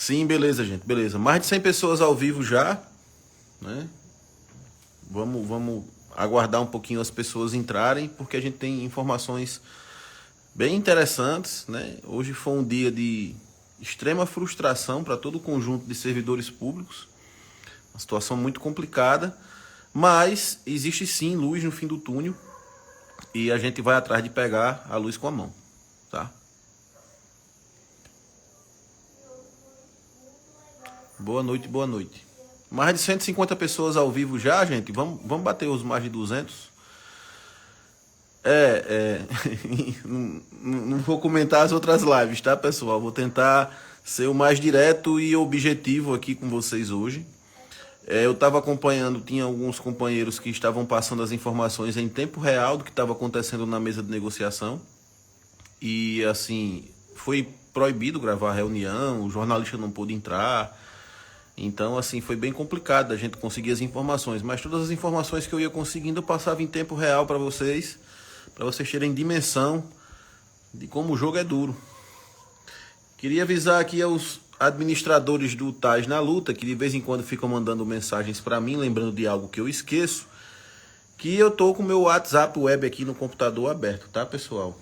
Sim, beleza, gente, beleza. Mais de 100 pessoas ao vivo já, né? Vamos aguardar um pouquinho as pessoas entrarem, porque a gente tem informações bem interessantes, né? Hoje foi um dia de extrema frustração para todo o conjunto de servidores públicos, uma situação muito complicada, mas existe sim luz no fim do túnel e a gente vai atrás de pegar a luz com a mão, tá? Boa noite, boa noite. Mais de 150 pessoas ao vivo já, gente. Vamos bater os mais de 200. Não vou comentar as outras lives, tá, pessoal? Vou tentar ser o mais direto e objetivo aqui com vocês hoje. Eu estava acompanhando, tinha alguns companheiros que estavam passando as informações em tempo real do que estava acontecendo na mesa de negociação. E, assim, foi proibido gravar a reunião, o jornalista não pôde entrar. Então, assim, foi bem complicado a gente conseguir as informações. Mas todas as informações que eu ia conseguindo, eu passava em tempo real para vocês terem dimensão de como o jogo é duro. Queria avisar aqui aos administradores do Tais na Luta, que de vez em quando ficam mandando mensagens para mim, lembrando de algo que eu esqueço, que eu tô com o meu WhatsApp web aqui no computador aberto, tá, pessoal?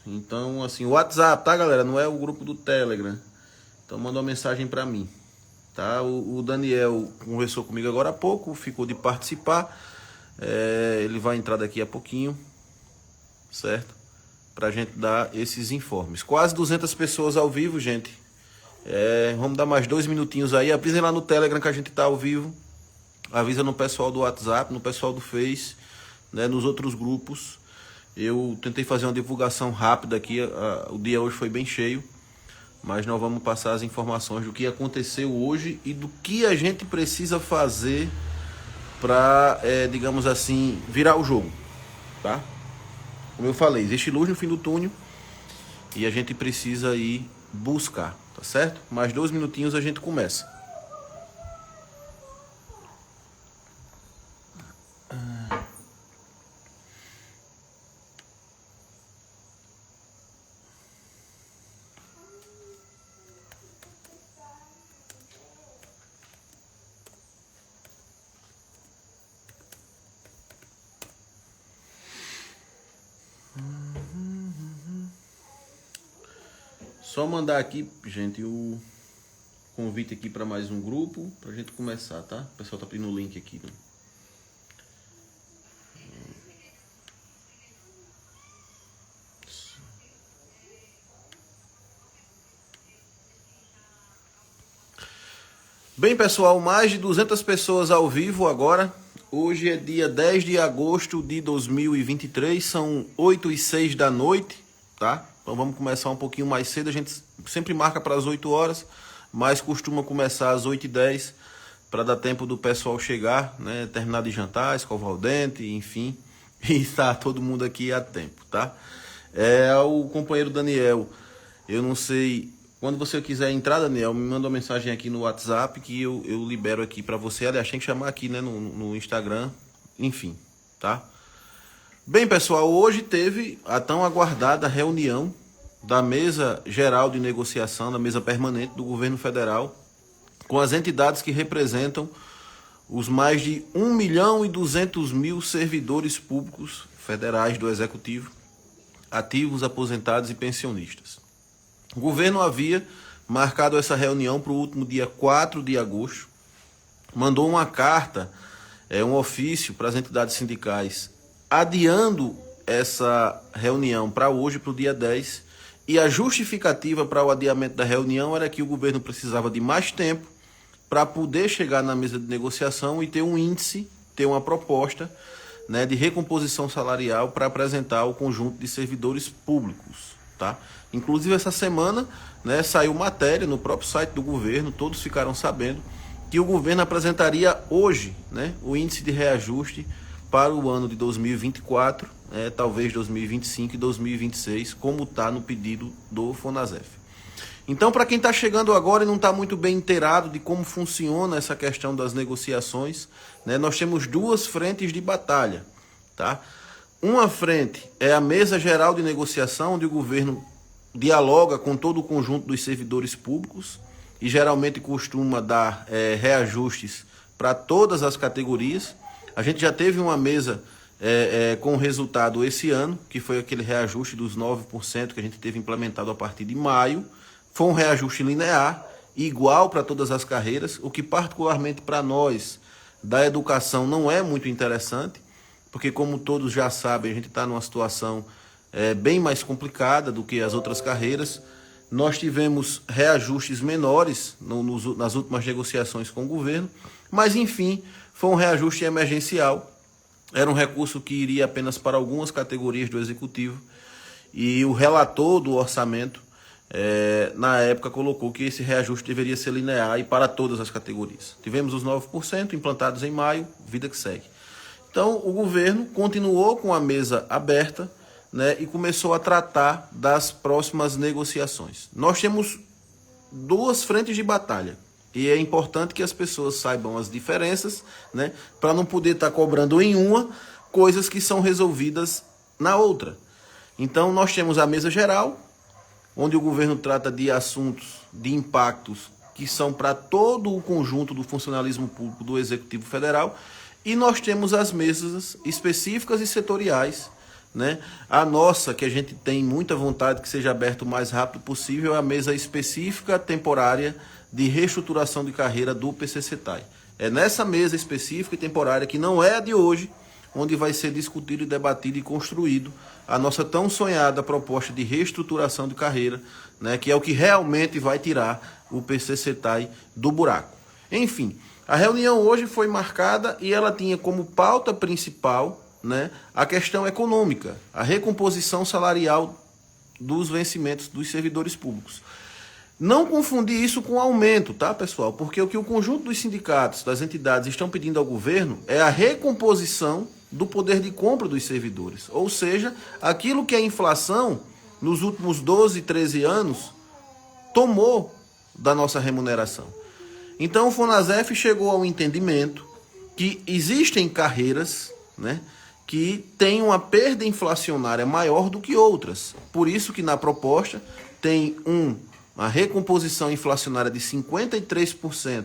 Então, assim, o WhatsApp, tá, galera? Não é o grupo do Telegram. Então, manda uma mensagem para mim. Tá? O Daniel conversou comigo agora há pouco, ficou de participar. Ele vai entrar daqui a pouquinho, certo? Pra gente dar esses informes. Quase 200 pessoas ao vivo, gente. Vamos dar mais 2 minutinhos aí. Avisem lá no Telegram que a gente tá ao vivo. Avisa no pessoal do WhatsApp, no pessoal do Face, né, nos outros grupos. Eu tentei fazer uma divulgação rápida aqui. O dia hoje foi bem cheio. Mas nós vamos passar as informações do que aconteceu hoje e do que a gente precisa fazer para, digamos assim, virar o jogo, tá? Como eu falei, existe luz no fim do túnel e a gente precisa ir buscar, tá certo? Mais 2 minutinhos a gente começa. Só mandar aqui, gente, o convite aqui para mais um grupo, pra gente começar, tá? O pessoal tá pedindo o link aqui, né? Bem, pessoal, mais de 200 pessoas ao vivo agora. Hoje é dia 10 de agosto de 2023, são 8h06 da noite, tá? Então vamos começar um pouquinho mais cedo, a gente sempre marca para as 8 horas, mas costuma começar às 8h10 para dar tempo do pessoal chegar, né? Terminar de jantar, escovar o dente, enfim, e tá todo mundo aqui a tempo, tá? O companheiro Daniel, eu não sei... Quando você quiser entrar, Daniel, me manda uma mensagem aqui no WhatsApp que eu libero aqui para você. Aliás, tem que chamar aqui, né, no Instagram, enfim, tá? Bem, pessoal, hoje teve a tão aguardada reunião da mesa geral de negociação, da mesa permanente do governo federal, com as entidades que representam os mais de 1.200.000 servidores públicos federais do Executivo, ativos, aposentados e pensionistas. O governo havia marcado essa reunião para o último dia 4 de agosto, mandou uma carta, um ofício para as entidades sindicais, adiando essa reunião para hoje, para o dia 10, e a justificativa para o adiamento da reunião era que o governo precisava de mais tempo para poder chegar na mesa de negociação e ter um índice, ter uma proposta, né, de recomposição salarial para apresentar ao conjunto de servidores públicos, tá? Inclusive essa semana, né, saiu matéria no próprio site do governo, todos ficaram sabendo que o governo apresentaria hoje, né, o índice de reajuste para o ano de 2024, talvez 2025 e 2026, como está no pedido do Fonasef. Então, para quem está chegando agora e não está muito bem inteirado de como funciona essa questão das negociações, né, nós temos 2 frentes de batalha, tá? Uma frente é a mesa geral de negociação, onde o governo dialoga com todo o conjunto dos servidores públicos, e geralmente costuma dar reajustes para todas as categorias. A gente já teve uma mesa com resultado esse ano, que foi aquele reajuste dos 9% que a gente teve implementado a partir de maio. Foi um reajuste linear, igual para todas as carreiras, o que particularmente para nós da educação não é muito interessante, porque como todos já sabem, a gente está numa situação bem mais complicada do que as outras carreiras. Nós tivemos reajustes menores nas últimas negociações com o governo, mas enfim, foi um reajuste emergencial. Era um recurso que iria apenas para algumas categorias do Executivo, e o relator do orçamento, na época, colocou que esse reajuste deveria ser linear e para todas as categorias. Tivemos os 9% implantados em maio, vida que segue. Então, o governo continuou com a mesa aberta, né, e começou a tratar das próximas negociações. Nós temos duas frentes de batalha, e é importante que as pessoas saibam as diferenças, né, para não poder estar cobrando em uma coisas que são resolvidas na outra. Então, nós temos a mesa geral, onde o governo trata de assuntos, de impactos que são para todo o conjunto do funcionalismo público do Executivo Federal, e nós temos as mesas específicas e setoriais, né? A nossa, que a gente tem muita vontade que seja aberta o mais rápido possível, é a mesa específica temporária de reestruturação de carreira do PCCETAI. É nessa mesa específica e temporária, que não é a de hoje, onde vai ser discutido e debatido e construído a nossa tão sonhada proposta de reestruturação de carreira, né, que é o que realmente vai tirar o PCCETAI do buraco. Enfim, a reunião hoje foi marcada e ela tinha como pauta principal, né, a questão econômica, a recomposição salarial dos vencimentos dos servidores públicos. Não confundir isso com aumento, tá, pessoal? Porque o que o conjunto dos sindicatos, das entidades estão pedindo ao governo é a recomposição do poder de compra dos servidores. Ou seja, aquilo que a inflação nos últimos 12, 13 anos tomou da nossa remuneração. Então o Fonasef chegou ao entendimento que existem carreiras, né, que têm uma perda inflacionária maior do que outras. Por isso que na proposta tem uma recomposição inflacionária de 53%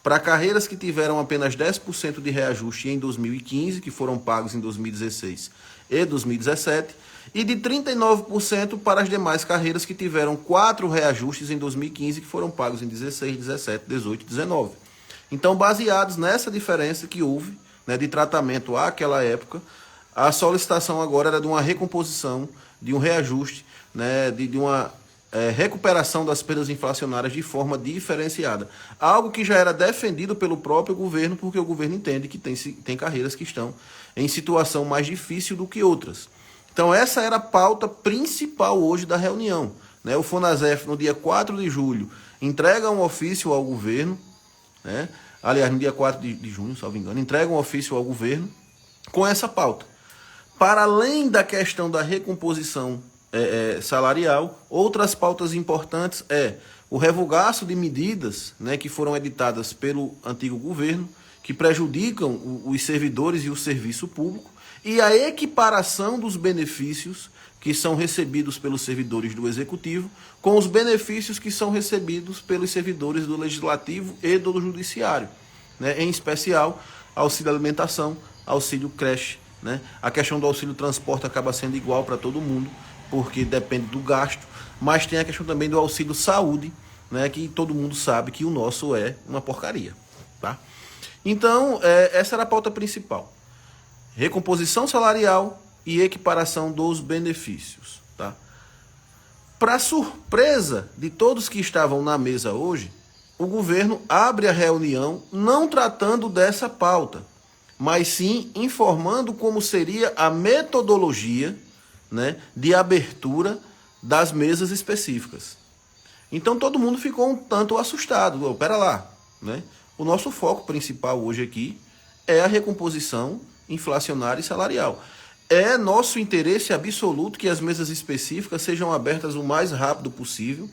para carreiras que tiveram apenas 10% de reajuste em 2015, que foram pagos em 2016 e 2017, e de 39% para as demais carreiras que tiveram 4 reajustes em 2015, que foram pagos em 16, 17, 18 e 19. Então, baseados nessa diferença que houve, né, de tratamento àquela época, a solicitação agora era de uma recomposição, de um reajuste, né, de uma recuperação das perdas inflacionárias de forma diferenciada. Algo que já era defendido pelo próprio governo, porque o governo entende que tem carreiras que estão em situação mais difícil do que outras. Então essa era a pauta principal hoje da reunião, né? O Fonasef, no dia 4 de julho, entrega um ofício ao governo, né? Aliás, no dia 4 de junho, salvo engano, entrega um ofício ao governo com essa pauta. Para além da questão da recomposição salarial, outras pautas importantes o revogaço de medidas, né, que foram editadas pelo antigo governo, que prejudicam os servidores e o serviço público, e a equiparação dos benefícios que são recebidos pelos servidores do Executivo com os benefícios que são recebidos pelos servidores do Legislativo e do Judiciário, né, em especial auxílio alimentação, auxílio creche, né? A questão do auxílio transporte acaba sendo igual para todo mundo, porque depende do gasto, mas tem a questão também do auxílio saúde, né, que todo mundo sabe que o nosso é uma porcaria, tá? Então, essa era a pauta principal. Recomposição salarial e equiparação dos benefícios, tá? Para surpresa de todos que estavam na mesa hoje, o governo abre a reunião não tratando dessa pauta, mas sim informando como seria a metodologia, né, de abertura das mesas específicas. Então todo mundo ficou um tanto assustado. Pera lá, né? O nosso foco principal hoje aqui é a recomposição inflacionária e salarial. É nosso interesse absoluto que as mesas específicas sejam abertas o mais rápido possível,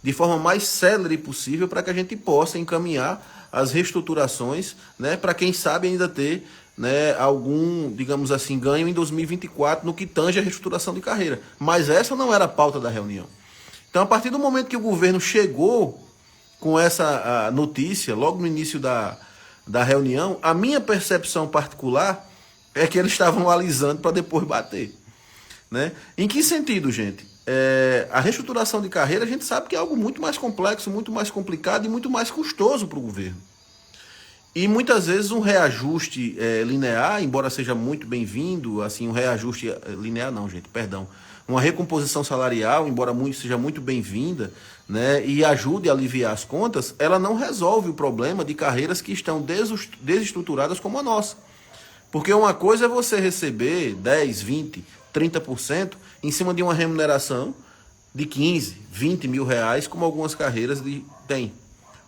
de forma mais célere possível, para que a gente possa encaminhar as reestruturações, né, para quem sabe ainda ter, né, algum, digamos assim, ganho em 2024 no que tange a reestruturação de carreira. Mas essa não era a pauta da reunião. Então, a partir do momento que o governo chegou com essa notícia, logo no início da reunião, a minha percepção particular é que eles estavam alisando para depois bater. Né? Em que sentido, gente? A reestruturação de carreira a gente sabe que é algo muito mais complexo, muito mais complicado e muito mais custoso para o governo. E muitas vezes um reajuste linear, embora seja muito bem-vindo, assim, um reajuste linear não, gente, perdão, uma recomposição salarial, embora seja muito bem-vinda, né, e ajude a aliviar as contas, ela não resolve o problema de carreiras que estão desestruturadas como a nossa. Porque uma coisa é você receber 10, 20, 30% em cima de uma remuneração de 15, 20 mil reais, como algumas carreiras têm.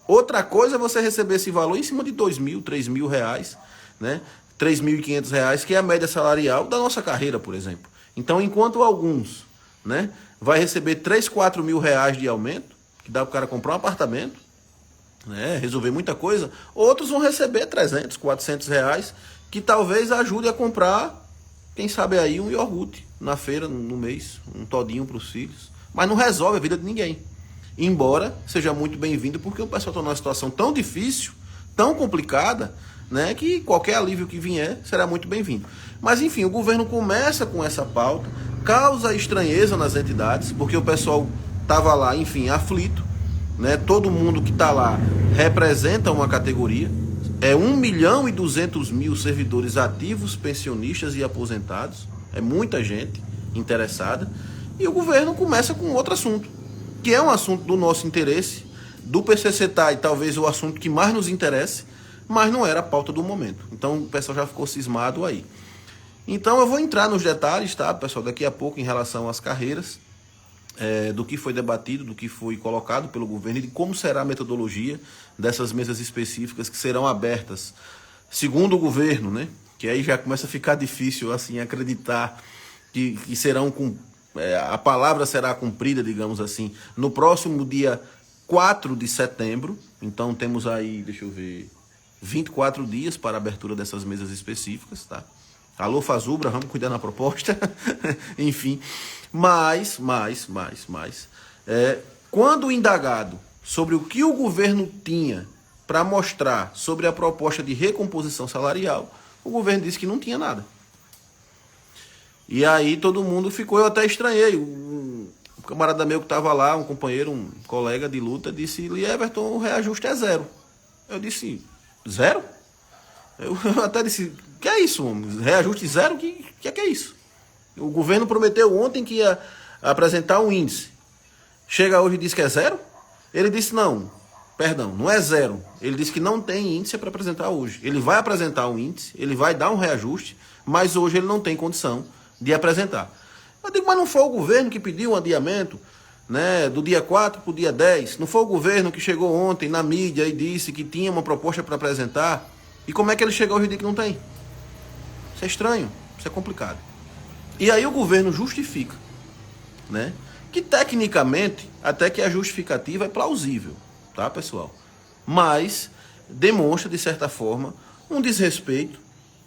Outra coisa é você receber esse valor em cima de 2 mil, 3 mil reais, né? 3.500 reais, que é a média salarial da nossa carreira, por exemplo. Então, enquanto alguns, né, vai receber 3, 4 mil reais de aumento, que dá para o cara comprar um apartamento, né, resolver muita coisa, outros vão receber 300, 400 reais, que talvez ajude a comprar, quem sabe aí, um iogurte na feira, no mês, um todinho para os filhos. Mas não resolve a vida de ninguém. Embora seja muito bem-vindo, porque o pessoal está numa situação tão difícil, tão complicada, né, que qualquer alívio que vier será muito bem-vindo. Mas enfim, o governo começa com essa pauta, causa estranheza nas entidades, porque o pessoal estava lá, enfim, aflito, né, todo mundo que está lá representa uma categoria, 1.200.000 servidores ativos, pensionistas e aposentados, é muita gente interessada, e o governo começa com outro assunto, que é um assunto do nosso interesse, do PCCTAI, talvez o assunto que mais nos interesse, mas não era a pauta do momento. Então o pessoal já ficou cismado aí. Então eu vou entrar nos detalhes, tá, pessoal, daqui a pouco em relação às carreiras, do que foi debatido, do que foi colocado pelo governo e de como será a metodologia dessas mesas específicas que serão abertas, segundo o governo, né? Que aí já começa a ficar difícil assim acreditar que serão a palavra será cumprida, digamos assim, no próximo dia 4 de setembro. Então temos aí, deixa eu ver, 24 dias para a abertura dessas mesas específicas, tá? Alô, Fazubra, vamos cuidar na proposta. Enfim, mas, quando indagado sobre o que o governo tinha para mostrar sobre a proposta de recomposição salarial, o governo disse que não tinha nada. E aí todo mundo ficou, eu até estranhei. Um camarada meu que estava lá, um companheiro, um colega de luta, disse: Everton, o reajuste é 0. Eu disse: 0? Eu até disse: que é isso, homem? Reajuste 0? Que é isso? O governo prometeu ontem que ia apresentar um índice. Chega hoje e diz que é 0? Ele disse: não, perdão, não é 0. Ele disse que não tem índice para apresentar hoje. Ele vai apresentar um índice, ele vai dar um reajuste, mas hoje ele não tem condição de apresentar. Eu digo: mas não foi o governo que pediu um adiamento, né, do dia 4 para o dia 10? Não foi o governo que chegou ontem na mídia e disse que tinha uma proposta para apresentar? E como é que ele chegou hoje e diz que não tem? Isso é estranho, isso é complicado. E aí o governo justifica, né, que tecnicamente até que a justificativa é plausível, tá, pessoal? Mas demonstra, de certa forma, um desrespeito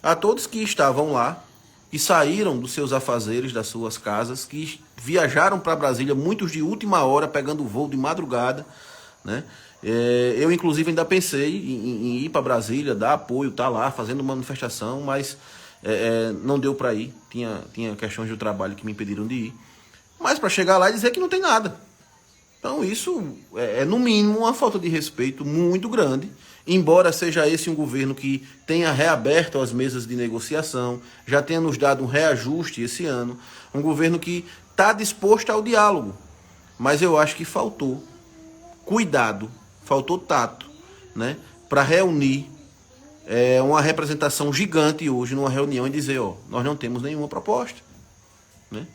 a todos que estavam lá, que saíram dos seus afazeres, das suas casas, que viajaram para Brasília, muitos de última hora, pegando voo de madrugada, né? Eu, inclusive, ainda pensei em ir para Brasília, dar apoio, tá lá, fazendo manifestação, mas não deu para ir. Tinha questões do trabalho que me impediram de ir. Mas para chegar lá e dizer que não tem nada. Então isso no mínimo, uma falta de respeito muito grande, embora seja esse um governo que tenha reaberto as mesas de negociação, já tenha nos dado um reajuste esse ano, um governo que está disposto ao diálogo. Mas eu acho que faltou cuidado, faltou tato, né, para reunir uma representação gigante hoje numa reunião e dizer: ó, nós não temos nenhuma proposta, né?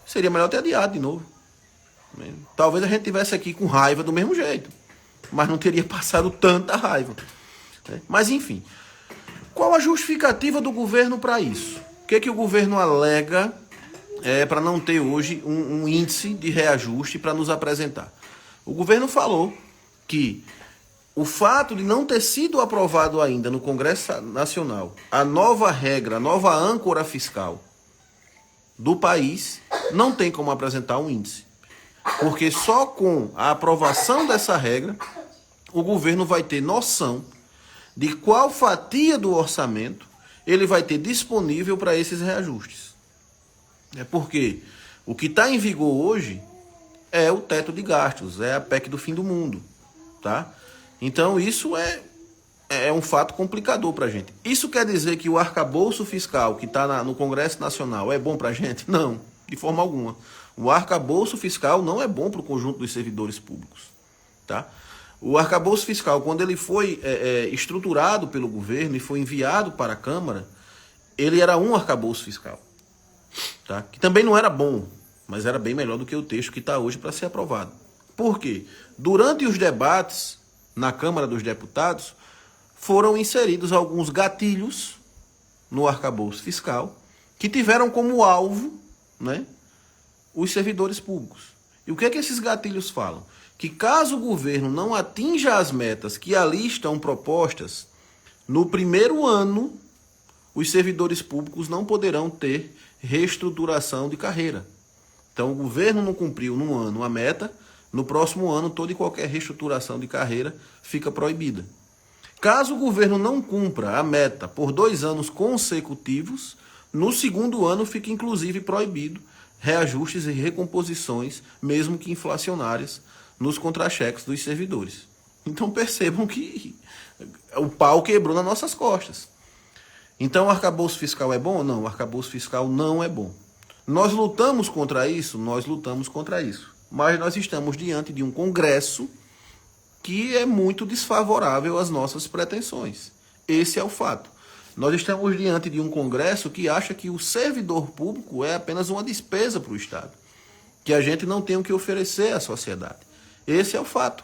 Seria melhor ter adiado de novo. Talvez a gente estivesse aqui com raiva do mesmo jeito, mas não teria passado tanta raiva, né? Mas enfim, qual a justificativa do governo para isso? O que o governo alega para não ter hoje um índice de reajuste para nos apresentar? O governo falou que o fato de não ter sido aprovado ainda no Congresso Nacional a nova regra, a nova âncora fiscal do país, não tem como apresentar um índice. Porque só com a aprovação dessa regra o governo vai ter noção de qual fatia do orçamento ele vai ter disponível para esses reajustes. É porque o que está em vigor hoje é o teto de gastos, é a PEC do fim do mundo, tá? Então isso é um fato complicador para a gente. Isso quer dizer que o arcabouço fiscal que está no Congresso Nacional é bom para a gente? Não, de forma alguma. O arcabouço fiscal não é bom para o conjunto dos servidores públicos, tá? O arcabouço fiscal, quando ele foi estruturado pelo governo e foi enviado para a Câmara, ele era um arcabouço fiscal, tá? Que também não era bom, mas era bem melhor do que o texto que está hoje para ser aprovado. Por quê? Durante os debates na Câmara dos Deputados, foram inseridos alguns gatilhos no arcabouço fiscal que tiveram como alvo, né, os servidores públicos. E o que é que esses gatilhos falam? Que caso o governo não atinja as metas que ali estão propostas, no primeiro ano, os servidores públicos não poderão ter reestruturação de carreira. Então, o governo não cumpriu num ano a meta, no próximo ano, toda e qualquer reestruturação de carreira fica proibida. Caso o governo não cumpra a meta por 2 anos consecutivos, no segundo ano fica inclusive proibido reajustes e recomposições, mesmo que inflacionárias, nos contra-cheques dos servidores. Então percebam que o pau quebrou nas nossas costas. Então o arcabouço fiscal é bom? Não, o arcabouço fiscal não é bom. Nós lutamos contra isso? Nós lutamos contra isso. Mas nós estamos diante de um Congresso que é muito desfavorável às nossas pretensões. Esse é o fato. Nós estamos diante de um Congresso que acha que o servidor público é apenas uma despesa para o Estado, que a gente não tem o que oferecer à sociedade. Esse é o fato.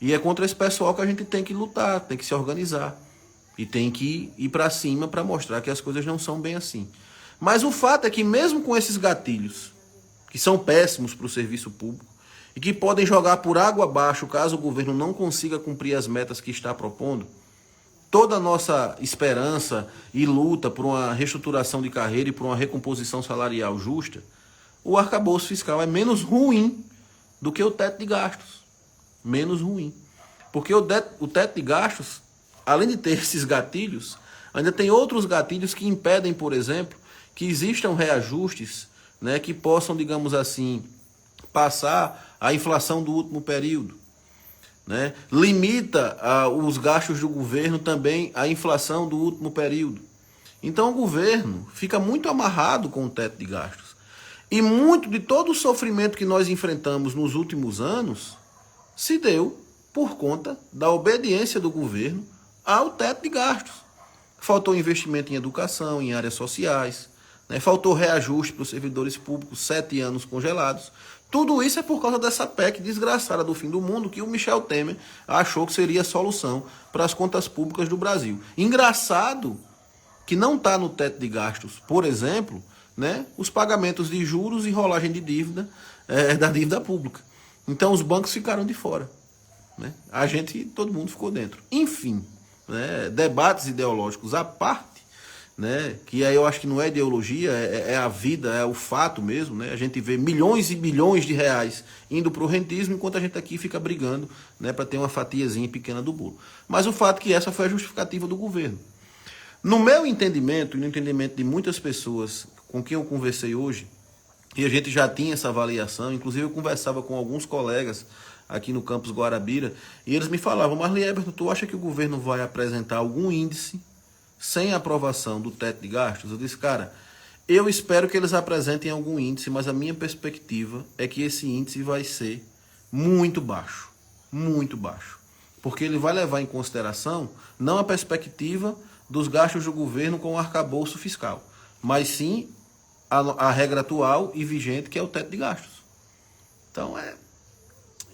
E é contra esse pessoal que a gente tem que lutar, tem que se organizar e tem que ir para cima para mostrar que as coisas não são bem assim. Mas o fato é que mesmo com esses gatilhos, que são péssimos para o serviço público, e que podem jogar por água abaixo caso o governo não consiga cumprir as metas que está propondo, toda a nossa esperança e luta por uma reestruturação de carreira e por uma recomposição salarial justa, o arcabouço fiscal é menos ruim do que o teto de gastos. Menos ruim. Porque o teto de gastos, além de ter esses gatilhos, ainda tem outros gatilhos que impedem, por exemplo, que existam reajustes, né, que possam, digamos assim, passar a inflação do último período, né? Limita os gastos do governo também à inflação do último período. Então o governo fica muito amarrado com o teto de gastos. E muito de todo o sofrimento que nós enfrentamos nos últimos anos se deu por conta da obediência do governo ao teto de gastos. Faltou investimento em educação, em áreas sociais, né? Faltou reajuste para os servidores públicos, 7 anos congelados. Tudo isso é por causa dessa PEC desgraçada do fim do mundo que o Michel Temer achou que seria a solução para as contas públicas do Brasil. Engraçado que não está no teto de gastos, por exemplo, né, os pagamentos de juros e rolagem de dívida da dívida pública. Então os bancos ficaram de fora, né? Todo mundo ficou dentro. Enfim, né, debates ideológicos à parte, né, que aí eu acho que não é ideologia, é a vida, é o fato mesmo, né? A gente vê milhões e bilhões de reais indo para o rentismo, enquanto a gente aqui fica brigando, né, para ter uma fatiazinha pequena do bolo. Mas o fato é que essa foi a justificativa do governo. No meu entendimento e no entendimento de muitas pessoas com quem eu conversei hoje, e a gente já tinha essa avaliação, inclusive eu conversava com alguns colegas aqui no campus Guarabira, e eles me falavam, Marli Eberton, tu acha que o governo vai apresentar algum índice sem aprovação do teto de gastos? Eu disse, cara, eu espero que eles apresentem algum índice, mas a minha perspectiva é que esse índice vai ser muito baixo, porque ele vai levar em consideração não a perspectiva dos gastos do governo com o arcabouço fiscal, mas sim a regra atual e vigente, que é o teto de gastos. Então,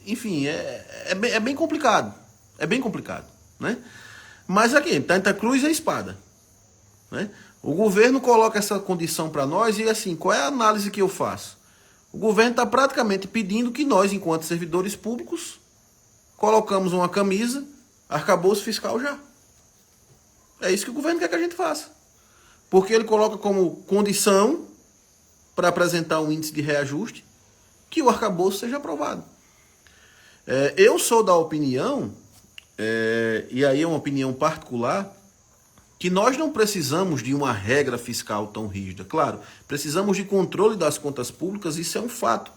enfim, é bem complicado, né? Mas aqui, está entre a cruz e a espada, né? O governo coloca essa condição para nós e assim, qual é a análise que eu faço? O governo está praticamente pedindo que nós, enquanto servidores públicos, colocamos uma camisa, arcabouço fiscal já. É isso que o governo quer que a gente faça. Porque ele coloca como condição para apresentar um índice de reajuste que o arcabouço seja aprovado. Eu sou da opinião e aí é uma opinião particular, que nós não precisamos de uma regra fiscal tão rígida. Claro, precisamos de controle das contas públicas, isso é um fato.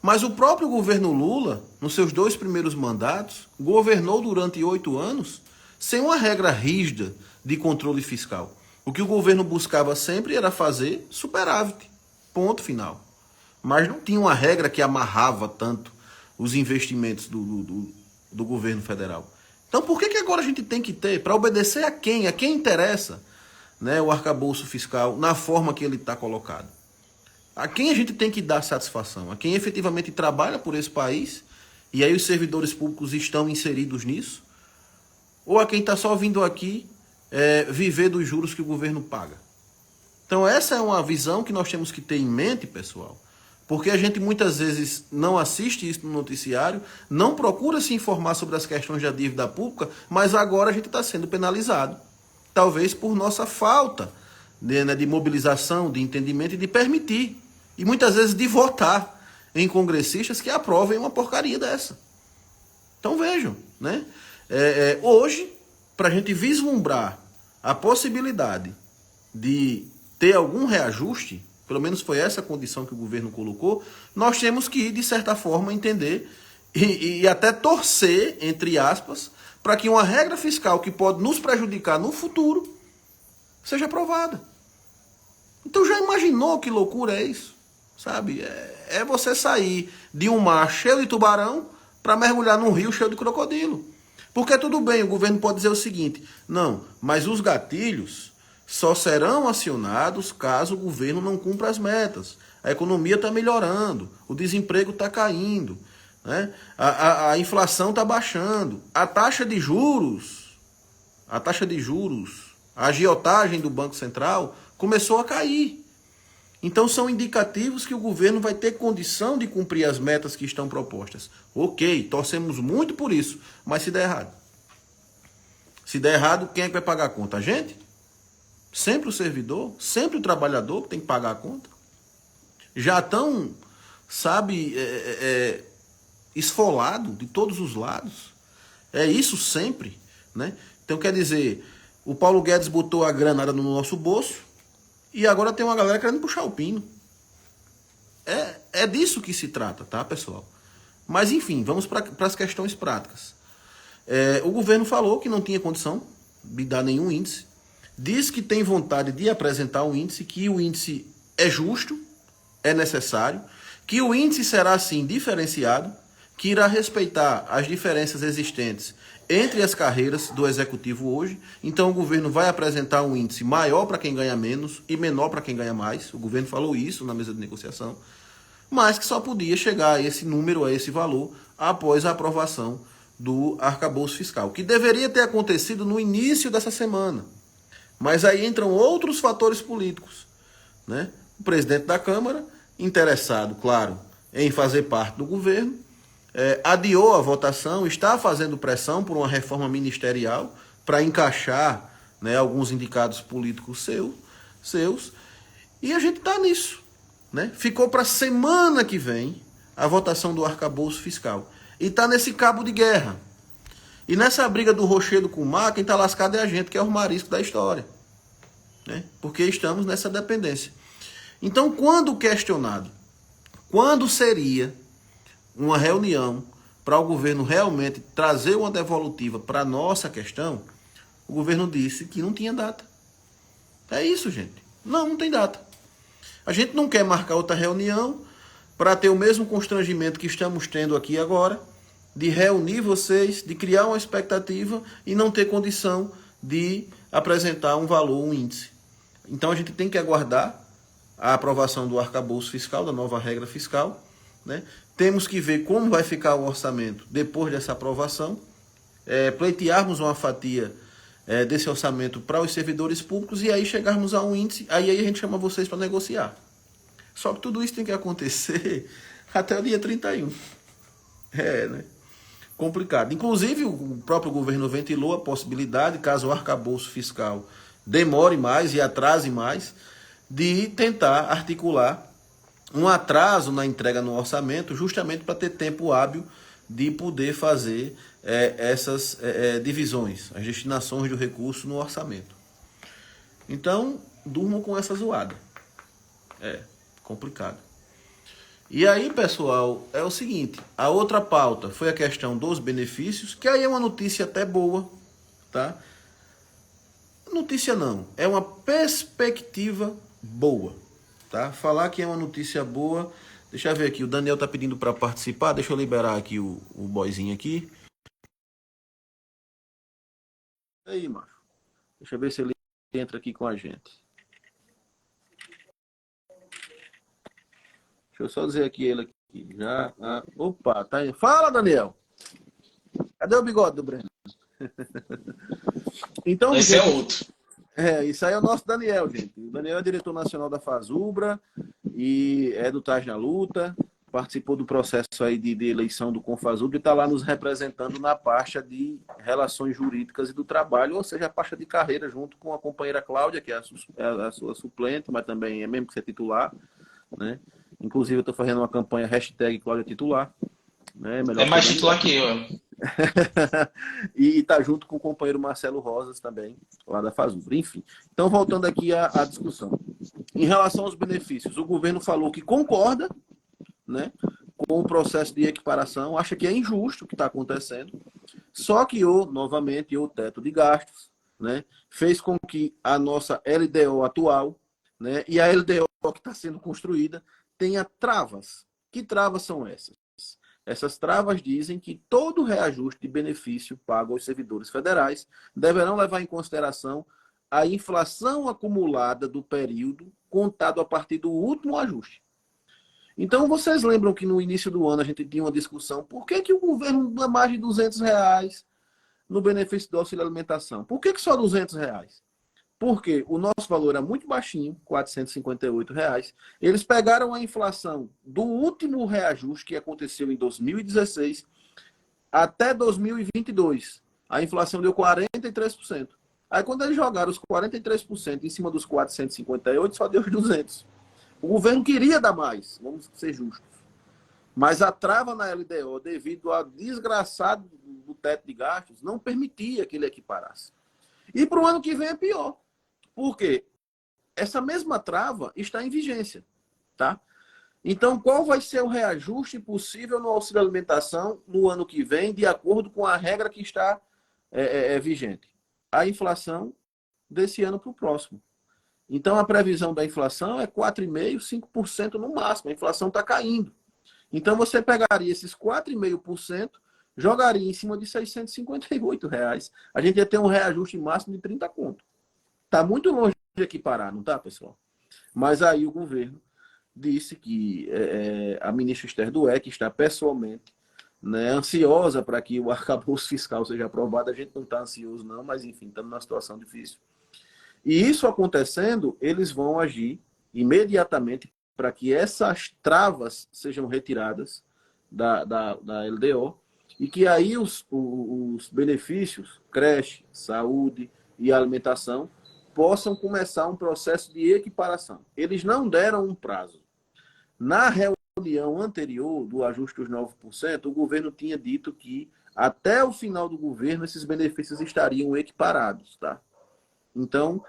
Mas o próprio governo Lula, nos seus 2 primeiros mandatos, governou durante 8 anos sem uma regra rígida de controle fiscal. O que o governo buscava sempre era fazer superávit, ponto final. Mas não tinha uma regra que amarrava tanto os investimentos do governo federal. Então por que agora a gente tem que ter? Para obedecer a quem? A quem interessa, né, o arcabouço fiscal na forma que ele está colocado? A quem a gente tem que dar satisfação? A quem efetivamente trabalha por esse país, e aí os servidores públicos estão inseridos nisso? Ou a quem está só vindo aqui viver dos juros que o governo paga? Então essa é uma visão que nós temos que ter em mente, pessoal. Porque a gente muitas vezes não assiste isso no noticiário, não procura se informar sobre as questões da dívida pública, mas agora a gente está sendo penalizado. Talvez por nossa falta de mobilização, de entendimento e de permitir. E muitas vezes de votar em congressistas que aprovem uma porcaria dessa. Então vejam, né? Hoje, para a gente vislumbrar a possibilidade de ter algum reajuste, pelo menos foi essa a condição que o governo colocou, nós temos que, de certa forma, entender e até torcer, entre aspas, para que uma regra fiscal que pode nos prejudicar no futuro seja aprovada. Então já imaginou que loucura é isso? Sabe? É você sair de um mar cheio de tubarão para mergulhar num rio cheio de crocodilo. Porque tudo bem, o governo pode dizer o seguinte: não, mas os gatilhos só serão acionados caso o governo não cumpra as metas. A economia está melhorando, o desemprego está caindo, né? A inflação está baixando, a taxa de juros, a agiotagem do Banco Central começou a cair. Então são indicativos que o governo vai ter condição de cumprir as metas que estão propostas. Ok, torcemos muito por isso, mas se der errado? Se der errado, quem é que vai pagar a conta? A gente? Sempre o servidor? Sempre o trabalhador que tem que pagar a conta? Já estão, sabe, esfolado de todos os lados. É isso sempre, né? Então quer dizer, o Paulo Guedes botou a granada no nosso bolso, e agora tem uma galera querendo puxar o pino. É disso que se trata, tá, pessoal? Mas, enfim, vamos para as questões práticas. O governo falou que não tinha condição de dar nenhum índice. Diz que tem vontade de apresentar um índice, que o índice é justo, é necessário, que o índice será, sim, diferenciado, que irá respeitar as diferenças existentes entre as carreiras do executivo hoje. Então o governo vai apresentar um índice maior para quem ganha menos e menor para quem ganha mais. O governo falou isso na mesa de negociação, mas que só podia chegar a esse número, a esse valor, após a aprovação do arcabouço fiscal, que deveria ter acontecido no início dessa semana. Mas aí entram outros fatores políticos, né? O presidente da Câmara, interessado, claro, em fazer parte do governo, adiou a votação, está fazendo pressão por uma reforma ministerial para encaixar, né, alguns indicados políticos seus, e a gente está nisso, né? Ficou para a semana que vem a votação do arcabouço fiscal. E está nesse cabo de guerra. E nessa briga do rochedo com o mar, quem está lascado é a gente, que é o marisco da história, né? Porque estamos nessa dependência. Então, quando questionado, quando seria uma reunião para o governo realmente trazer uma devolutiva para a nossa questão, o governo disse que não tinha data. É isso, gente. Não tem data. A gente não quer marcar outra reunião para ter o mesmo constrangimento que estamos tendo aqui agora, de reunir vocês, de criar uma expectativa e não ter condição de apresentar um valor, um índice. Então a gente tem que aguardar a aprovação do arcabouço fiscal, da nova regra fiscal, né? Temos que ver como vai ficar o orçamento depois dessa aprovação, pleitearmos uma fatia desse orçamento para os servidores públicos e aí chegarmos a um índice, aí a gente chama vocês para negociar. Só que tudo isso tem que acontecer até o dia 31. Né? Complicado. Inclusive, o próprio governo ventilou a possibilidade, caso o arcabouço fiscal demore mais e atrase mais, de tentar articular um atraso na entrega no orçamento, justamente para ter tempo hábil de poder fazer essas divisões, as destinações do recurso no orçamento. Então, durmam com essa zoada. É complicado. E aí, pessoal, é o seguinte, a outra pauta foi a questão dos benefícios, que aí é uma notícia até boa, tá? Notícia não, é uma perspectiva boa, tá? Falar que é uma notícia boa, deixa eu ver aqui, o Daniel tá pedindo para participar, deixa eu liberar aqui o boyzinho aqui. Aí, macho, deixa eu ver se ele entra aqui com a gente. Deixa eu só dizer aqui ele aqui, já, opa, tá aí. Fala, Daniel! Cadê o bigode do Breno? Então, Esse gente, é outro. isso aí é o nosso Daniel, gente. O Daniel é diretor nacional da Fazubra e é do Tás na Luta, participou do processo aí de eleição do Confazubra e está lá nos representando na pasta de relações jurídicas e do trabalho, ou seja, a pasta de carreira, junto com a companheira Cláudia, que é a sua suplente, mas também é mesmo que ser titular, né? Inclusive, eu estou fazendo uma campanha hashtag Cláudia Titular, né? É Melhor que o mais Daniel. titular que eu. E está junto com o companheiro Marcelo Rosas também, lá da Fazubra. Enfim, então voltando aqui à discussão. Em relação aos benefícios, o governo falou que concorda, né, com o processo de equiparação, acha que é injusto o que está acontecendo, só que novamente, o teto de gastos, né, fez com que a nossa LDO atual, né, e a LDO que está sendo construída tenha travas. Que travas são essas? Essas travas dizem que todo reajuste de benefício pago aos servidores federais deverão levar em consideração a inflação acumulada do período contado a partir do último ajuste. Então, vocês lembram que no início do ano a gente tinha uma discussão, por que o governo dá mais de R$ 200 no benefício do auxílio alimentação? Por que só R$ 200? Porque o nosso valor era muito baixinho, R$ 458. Eles pegaram a inflação do último reajuste que aconteceu em 2016 até 2022. A inflação deu 43%. Aí quando eles jogaram os 43% em cima dos 458, só deu os 200. O governo queria dar mais, vamos ser justos. Mas a trava na LDO, devido ao desgraçado do teto de gastos, não permitia que ele equiparasse. E para o ano que vem é pior. Por quê? Essa mesma trava está em vigência, tá? Então, qual vai ser o reajuste possível no auxílio alimentação no ano que vem, de acordo com a regra que está vigente? A inflação desse ano para o próximo. Então, a previsão da inflação é 4,5%, 5% no máximo. A inflação está caindo. Então, você pegaria esses 4,5%, jogaria em cima de R$ 658. A gente ia ter um reajuste máximo de 30 conto. Está muito longe de equiparar, não está, pessoal? Mas aí o governo disse que a ministra Esther Dweck está pessoalmente, né, ansiosa para que o arcabouço fiscal seja aprovado. A gente não está ansioso, não, mas enfim, estamos numa situação difícil. E isso acontecendo, eles vão agir imediatamente para que essas travas sejam retiradas da LDO e que aí os benefícios, creche, saúde e alimentação, possam começar um processo de equiparação. Eles não deram um prazo. Na reunião anterior do ajuste dos 9%, o governo tinha dito que até o final do governo esses benefícios estariam equiparados, tá? Então,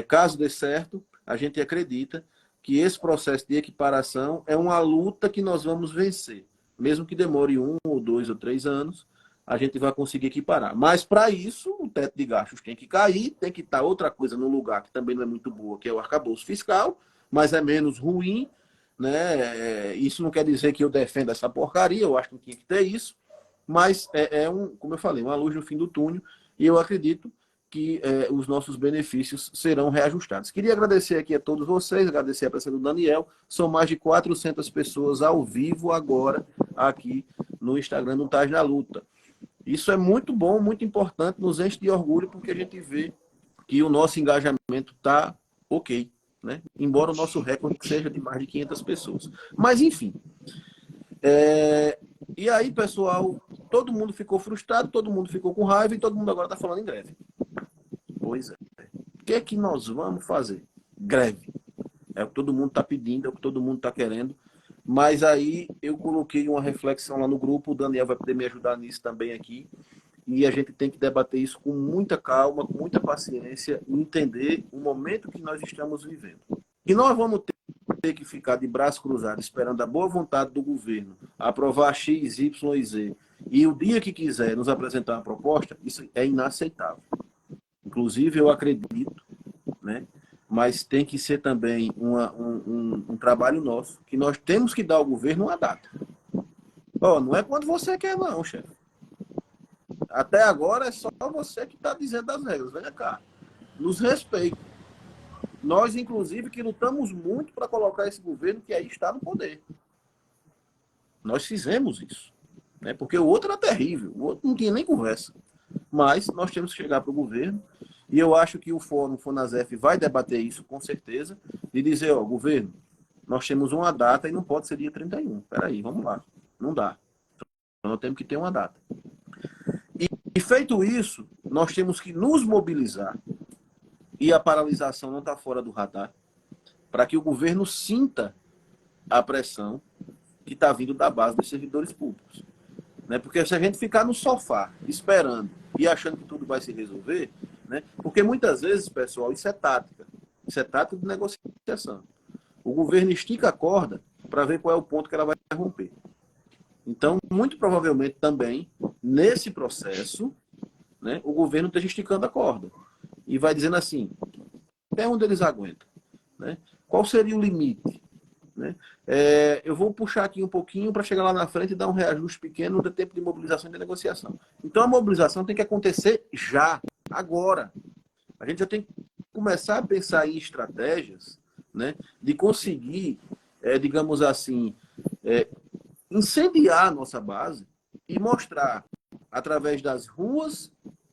caso dê certo, a gente acredita que esse processo de equiparação é uma luta que nós vamos vencer. Mesmo que demore 1, ou 2 ou 3 anos, a gente vai conseguir equiparar. Mas, para isso, o teto de gastos tem que cair, tem que estar outra coisa no lugar que também não é muito boa, que é o arcabouço fiscal, mas é menos ruim, né? Isso não quer dizer que eu defenda essa porcaria, eu acho que tinha que ter isso, mas como eu falei, uma luz no fim do túnel, e eu acredito que os nossos benefícios serão reajustados. Queria agradecer aqui a todos vocês, agradecer a presença do Daniel. São mais de 400 pessoas ao vivo agora, aqui no Instagram do Tás na Luta. Isso é muito bom, muito importante, nos enche de orgulho, porque a gente vê que o nosso engajamento está ok, né? Embora o nosso recorde seja de mais de 500 pessoas. Mas, enfim. E aí, pessoal, todo mundo ficou frustrado, todo mundo ficou com raiva e todo mundo agora está falando em greve. Pois é. O que é que nós vamos fazer? Greve. É o que todo mundo está pedindo, é o que todo mundo está querendo. Mas aí eu coloquei uma reflexão lá no grupo, o Daniel vai poder me ajudar nisso também aqui, e a gente tem que debater isso com muita calma, com muita paciência, e entender o momento que nós estamos vivendo. E nós vamos ter que ficar de braço cruzado esperando a boa vontade do governo aprovar X, Y e Z, e o dia que quiser nos apresentar uma proposta, isso é inaceitável. Inclusive, eu acredito, né? Mas tem que ser também um trabalho nosso, que nós temos que dar ao governo uma data. Oh, não é quando você quer, não, chefe. Até agora é só você que está dizendo as regras. Venha cá, nos respeite. Nós, inclusive, que lutamos muito para colocar esse governo que aí está no poder. Nós fizemos isso. Né? Porque o outro era terrível, o outro não tinha nem conversa. Mas nós temos que chegar para o governo, e eu acho que o Fórum Fonasef vai debater isso com certeza, e dizer, ó, governo, nós temos uma data e não pode ser dia 31. Peraí, vamos lá. Não dá. Então nós temos que ter uma data. E feito isso, nós temos que nos mobilizar, e a paralisação não está fora do radar, para que o governo sinta a pressão que está vindo da base dos servidores públicos. Né? Porque se a gente ficar no sofá, esperando e achando que tudo vai se resolver, né? Porque muitas vezes, pessoal, isso é tática. Isso é tática de negociação. O governo estica a corda para ver qual é o ponto que ela vai romper. Então, muito provavelmente também, nesse processo, né, o governo esteja esticando a corda. E vai dizendo assim, até onde eles aguentam. Né? Qual seria o limite? Né? Eu vou puxar aqui um pouquinho para chegar lá na frente e dar um reajuste pequeno no tempo de mobilização e de negociação. Então, a mobilização tem que acontecer já, agora. A gente já tem que começar a pensar em estratégias, né, de conseguir, digamos assim, incendiar a nossa base e mostrar, através das ruas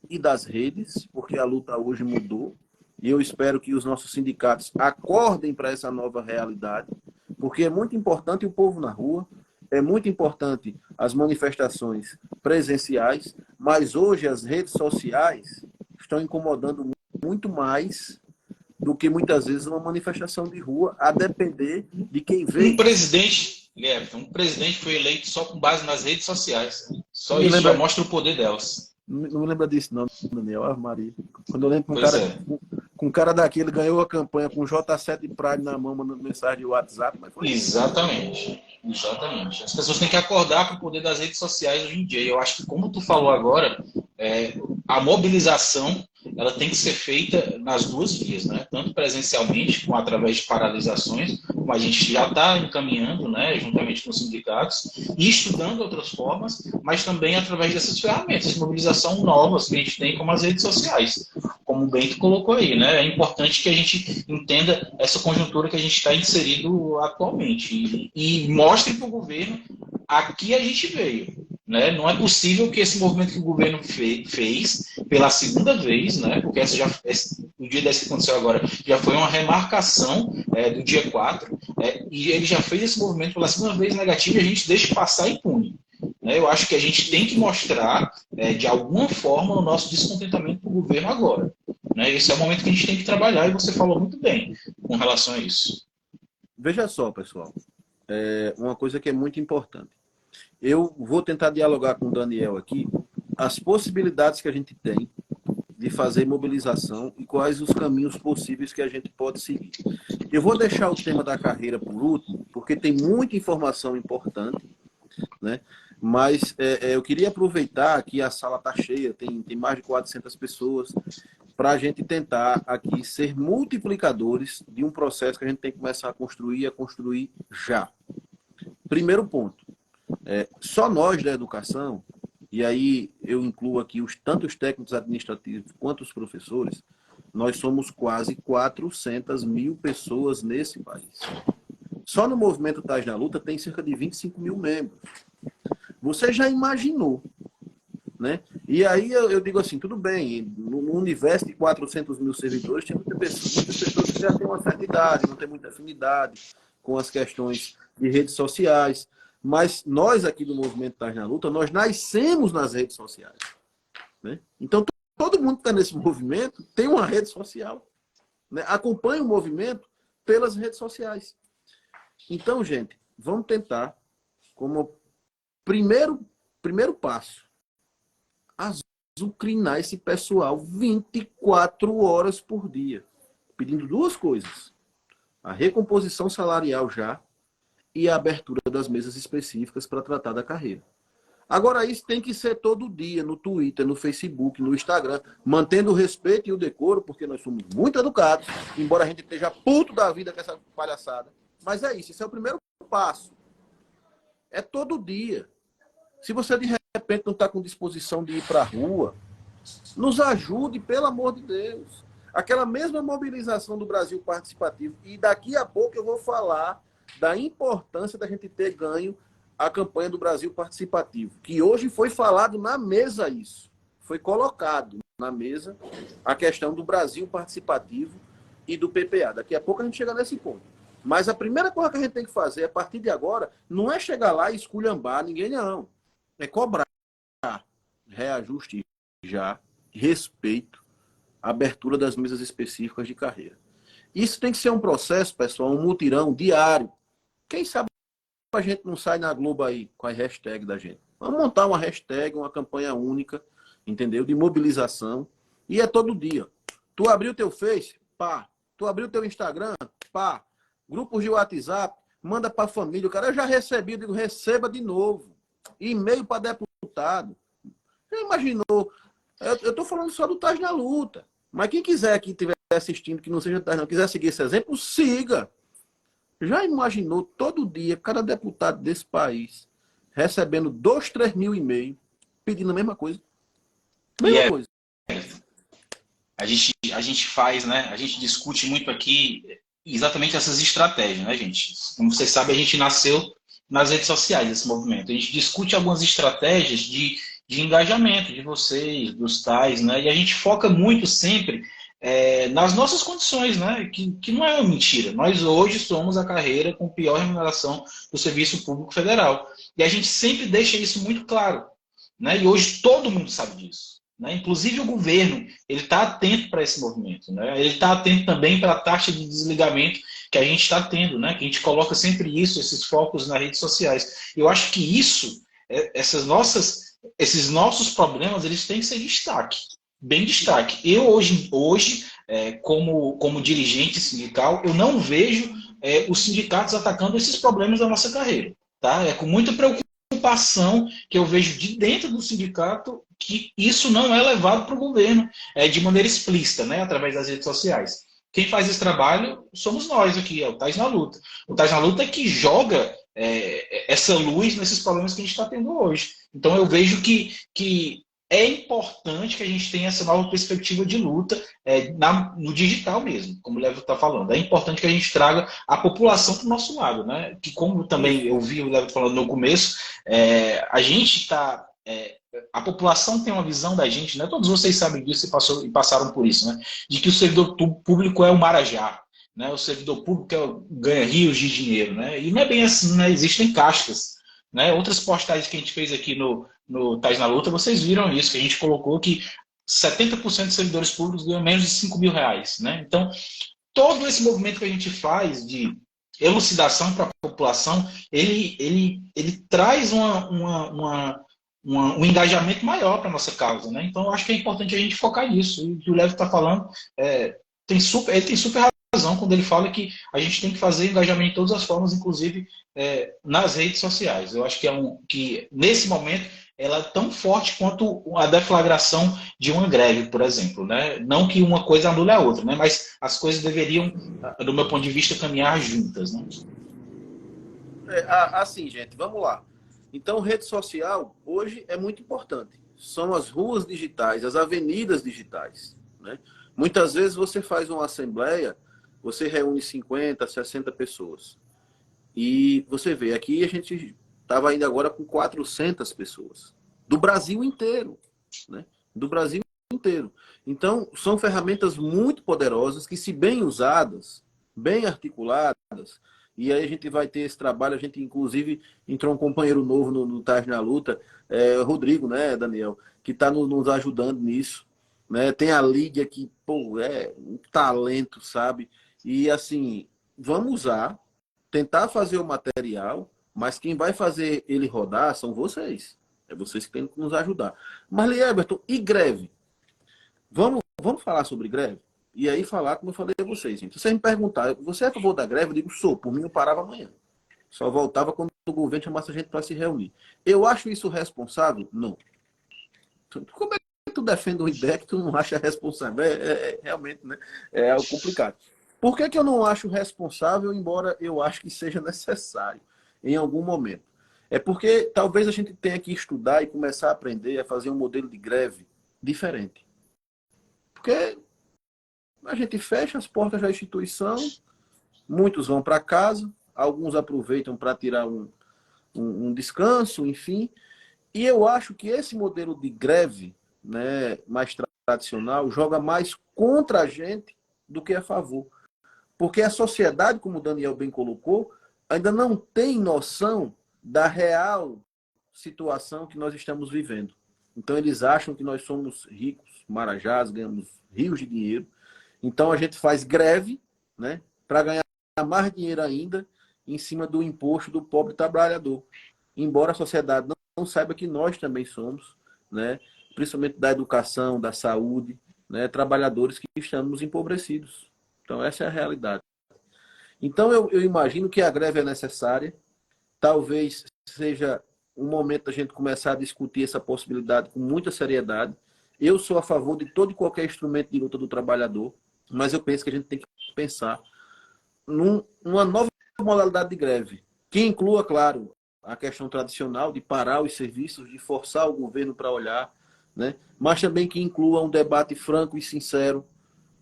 e das redes, porque a luta hoje mudou, e eu espero que os nossos sindicatos acordem para essa nova realidade, porque é muito importante o povo na rua, é muito importante as manifestações presenciais, mas hoje as redes sociais estão incomodando muito mais do que muitas vezes uma manifestação de rua, a depender de quem vê Um isso. presidente, Guilherme, um presidente foi eleito só com base nas redes sociais. Não Só me isso já lembra, mostra o poder delas. não me lembra disso não, Daniel, Ave Maria. Quando eu lembro que Pois é. um cara daqui, ele ganhou a campanha com J7 Pride na mão, mandando mensagem de WhatsApp, mas foi isso. Exatamente. Exatamente. As pessoas têm que acordar com o poder das redes sociais hoje em dia. E eu acho que, como tu falou agora, a mobilização ela tem que ser feita nas duas vias, né? Tanto presencialmente, através de paralisações, como a gente já está encaminhando, né, juntamente com os sindicatos, e estudando outras formas, mas também através dessas ferramentas de mobilização novas que a gente tem, como as redes sociais. Como o Bento colocou aí, né? É importante que a gente entenda essa conjuntura que a gente está inserido atualmente e mostre para o governo aqui a gente veio. Né? Não é possível que esse movimento que o governo fez pela segunda vez, né? Porque o dia desse que aconteceu agora já foi uma remarcação do dia 4, e ele já fez esse movimento pela segunda vez negativo e a gente deixa passar impune. Né? Eu acho que a gente tem que mostrar, de alguma forma, o nosso descontentamento com o governo agora. Né? Esse é o momento que a gente tem que trabalhar e você falou muito bem com relação a isso. Veja só, pessoal, uma coisa que é muito importante. Eu vou tentar dialogar com o Daniel aqui as possibilidades que a gente tem de fazer mobilização e quais os caminhos possíveis que a gente pode seguir. Eu vou deixar o tema da carreira por último, porque tem muita informação importante, né? Mas eu queria aproveitar que a sala está cheia, tem mais de 400 pessoas, para a gente tentar aqui ser multiplicadores de um processo que a gente tem que começar a construir já. Primeiro ponto, só nós da educação, e aí eu incluo aqui tanto os técnicos administrativos quanto os professores, nós somos quase 400 mil pessoas nesse país. Só no movimento Tás na Luta tem cerca de 25 mil membros. Você já imaginou, né? E aí eu digo assim, tudo bem, no universo de 400 mil servidores, tem muitas pessoas que já têm uma certa idade, não têm muita afinidade com as questões de redes sociais, mas nós aqui do Movimento Tás na Luta, nós nascemos nas redes sociais. Né? Então, todo mundo que está nesse movimento tem uma rede social. Né? Acompanha o movimento pelas redes sociais. Então, gente, vamos tentar, como primeiro passo, azucrinar esse pessoal 24 horas por dia, pedindo duas coisas: a recomposição salarial já e a abertura das mesas específicas para tratar da carreira. Agora, isso tem que ser todo dia, no Twitter, no Facebook, no Instagram, mantendo o respeito e o decoro, porque nós somos muito educados, embora a gente esteja puto da vida com essa palhaçada. Mas é isso, esse é o primeiro passo. É todo dia. Se você, de repente, não está com disposição de ir para a rua, nos ajude, pelo amor de Deus. Aquela mesma mobilização do Brasil participativo. E daqui a pouco eu vou falar da importância da gente ter ganho a campanha do Brasil Participativo, que hoje foi falado na mesa isso. Foi colocado na mesa a questão do Brasil Participativo e do PPA. Daqui a pouco a gente chega nesse ponto. Mas a primeira coisa que a gente tem que fazer, a partir de agora, não é chegar lá e esculhambar ninguém, não. É cobrar reajuste já, respeito, abertura das mesas específicas de carreira. Isso tem que ser um processo, pessoal, um mutirão diário. Quem sabe a gente não sai na Globo aí com a hashtag da gente. Vamos montar uma hashtag, uma campanha única, entendeu? De mobilização. E é todo dia. Tu abriu teu Face, pá. Tu abriu teu Instagram, pá. Grupos de WhatsApp, manda para a família. O cara, eu já recebi, eu digo, receba de novo. E-mail para deputado. Já imaginou? Eu estou falando só do Tás na Luta. Mas quem quiser que estiver assistindo, que não seja Tás, não quiser seguir esse exemplo, siga. Já imaginou todo dia, cada deputado desse país recebendo 2, 3 mil e-mails, pedindo a mesma coisa? Mesma coisa. A gente faz, né? A gente discute muito aqui exatamente essas estratégias, né, gente? Como vocês sabem, a gente nasceu nas redes sociais, esse movimento. A gente discute algumas estratégias de engajamento de vocês, dos tais, né? E a gente foca muito sempre nas nossas condições, né? Que não é uma mentira. Nós hoje somos a carreira com pior remuneração do Serviço Público Federal. E a gente sempre deixa isso muito claro, né? E hoje todo mundo sabe disso, né? Inclusive o governo, ele está atento para esse movimento, né? Ele está atento também para a taxa de desligamento que a gente está tendo, né? Que a gente coloca sempre isso, esses focos nas redes sociais. Eu acho que isso, esses nossos problemas, eles têm que ser destaque. Bem destaque. Eu hoje como dirigente sindical, eu não vejo os sindicatos atacando esses problemas da nossa carreira. Tá? É com muita preocupação que eu vejo de dentro do sindicato que isso não é levado para o governo de maneira explícita, né? Através das redes sociais. Quem faz esse trabalho somos nós aqui, é o Tás na Luta. O Tás na Luta é que joga essa luz nesses problemas que a gente está tendo hoje. Então eu vejo que é importante que a gente tenha essa nova perspectiva de luta no digital mesmo, como o Levo está falando. É importante que a gente traga a população para o nosso lado, né? Que como também eu vi o Levo falando no começo, a gente está... a população tem uma visão da gente, né? Todos vocês sabem disso e passaram por isso, né? De que o servidor público é o Marajá, né? O servidor público ganha rios de dinheiro, né? E não é bem assim, né? Existem castas, né? Outras postagens que a gente fez aqui no Tás na Luta, vocês viram isso, que a gente colocou que 70% dos servidores públicos ganham menos de 5 mil reais, né? Então, todo esse movimento que a gente faz de elucidação para a população, ele traz um engajamento maior para a nossa causa, né? Então, eu acho que é importante a gente focar nisso. E o que o Levo está falando, ele tem super razão quando ele fala que a gente tem que fazer engajamento de todas as formas, inclusive nas redes sociais. Eu acho que nesse momento ela é tão forte quanto a deflagração de uma greve, por exemplo, né? Não que uma coisa anule a outra, né? Mas as coisas deveriam, do meu ponto de vista, caminhar juntas, né? Assim, gente, vamos lá. Então, rede social hoje é muito importante. São as ruas digitais, as avenidas digitais, né? Muitas vezes você faz uma assembleia, você reúne 50, 60 pessoas. E você vê, aqui a gente estava ainda agora com 400 pessoas. Do Brasil inteiro, né? Do Brasil inteiro. Então, são ferramentas muito poderosas que, se bem usadas, bem articuladas, e aí a gente vai ter esse trabalho, a gente inclusive entrou um companheiro novo no Tás na Luta, o Rodrigo, né, Daniel, que está nos ajudando nisso. Né? Tem a Lídia que, pô, é um talento, sabe? E assim, vamos usar, tentar fazer o material, mas quem vai fazer ele rodar são vocês. É vocês que têm que nos ajudar. Mas, Lieberton, e greve? Vamos falar sobre greve? E aí falar, como eu falei a vocês. Se você me perguntar, você é a favor da greve? Eu digo, sou. Por mim, eu parava amanhã. Só voltava quando o governo chamasse a gente para se reunir. Eu acho isso responsável? Não. Como é que tu defende uma ideia que tu não acha responsável? Realmente, né? É algo complicado. Por que eu não acho responsável, embora eu acho que seja necessário em algum momento? É porque talvez a gente tenha que estudar e começar a aprender a fazer um modelo de greve diferente. Porque a gente fecha as portas da instituição, muitos vão para casa, alguns aproveitam para tirar um descanso, enfim. E eu acho que esse modelo de greve, né, mais tradicional joga mais contra a gente do que a favor. Porque a sociedade, como o Daniel bem colocou, ainda não tem noção da real situação que nós estamos vivendo. Então eles acham que nós somos ricos, marajás, ganhamos rios de dinheiro. Então a gente faz greve, né, para ganhar mais dinheiro ainda em cima do imposto do pobre trabalhador. Embora a sociedade não saiba que nós também somos, né, principalmente da educação, da saúde, né, trabalhadores que estamos empobrecidos. Então essa é a realidade. Então eu imagino que a greve é necessária. Talvez seja um momento da gente começar a discutir essa possibilidade com muita seriedade. Eu sou a favor de todo e qualquer instrumento de luta do trabalhador, mas eu penso que a gente tem que pensar numa nova modalidade de greve, que inclua, claro, a questão tradicional de parar os serviços, de forçar o governo para olhar, né? Mas também que inclua um debate franco e sincero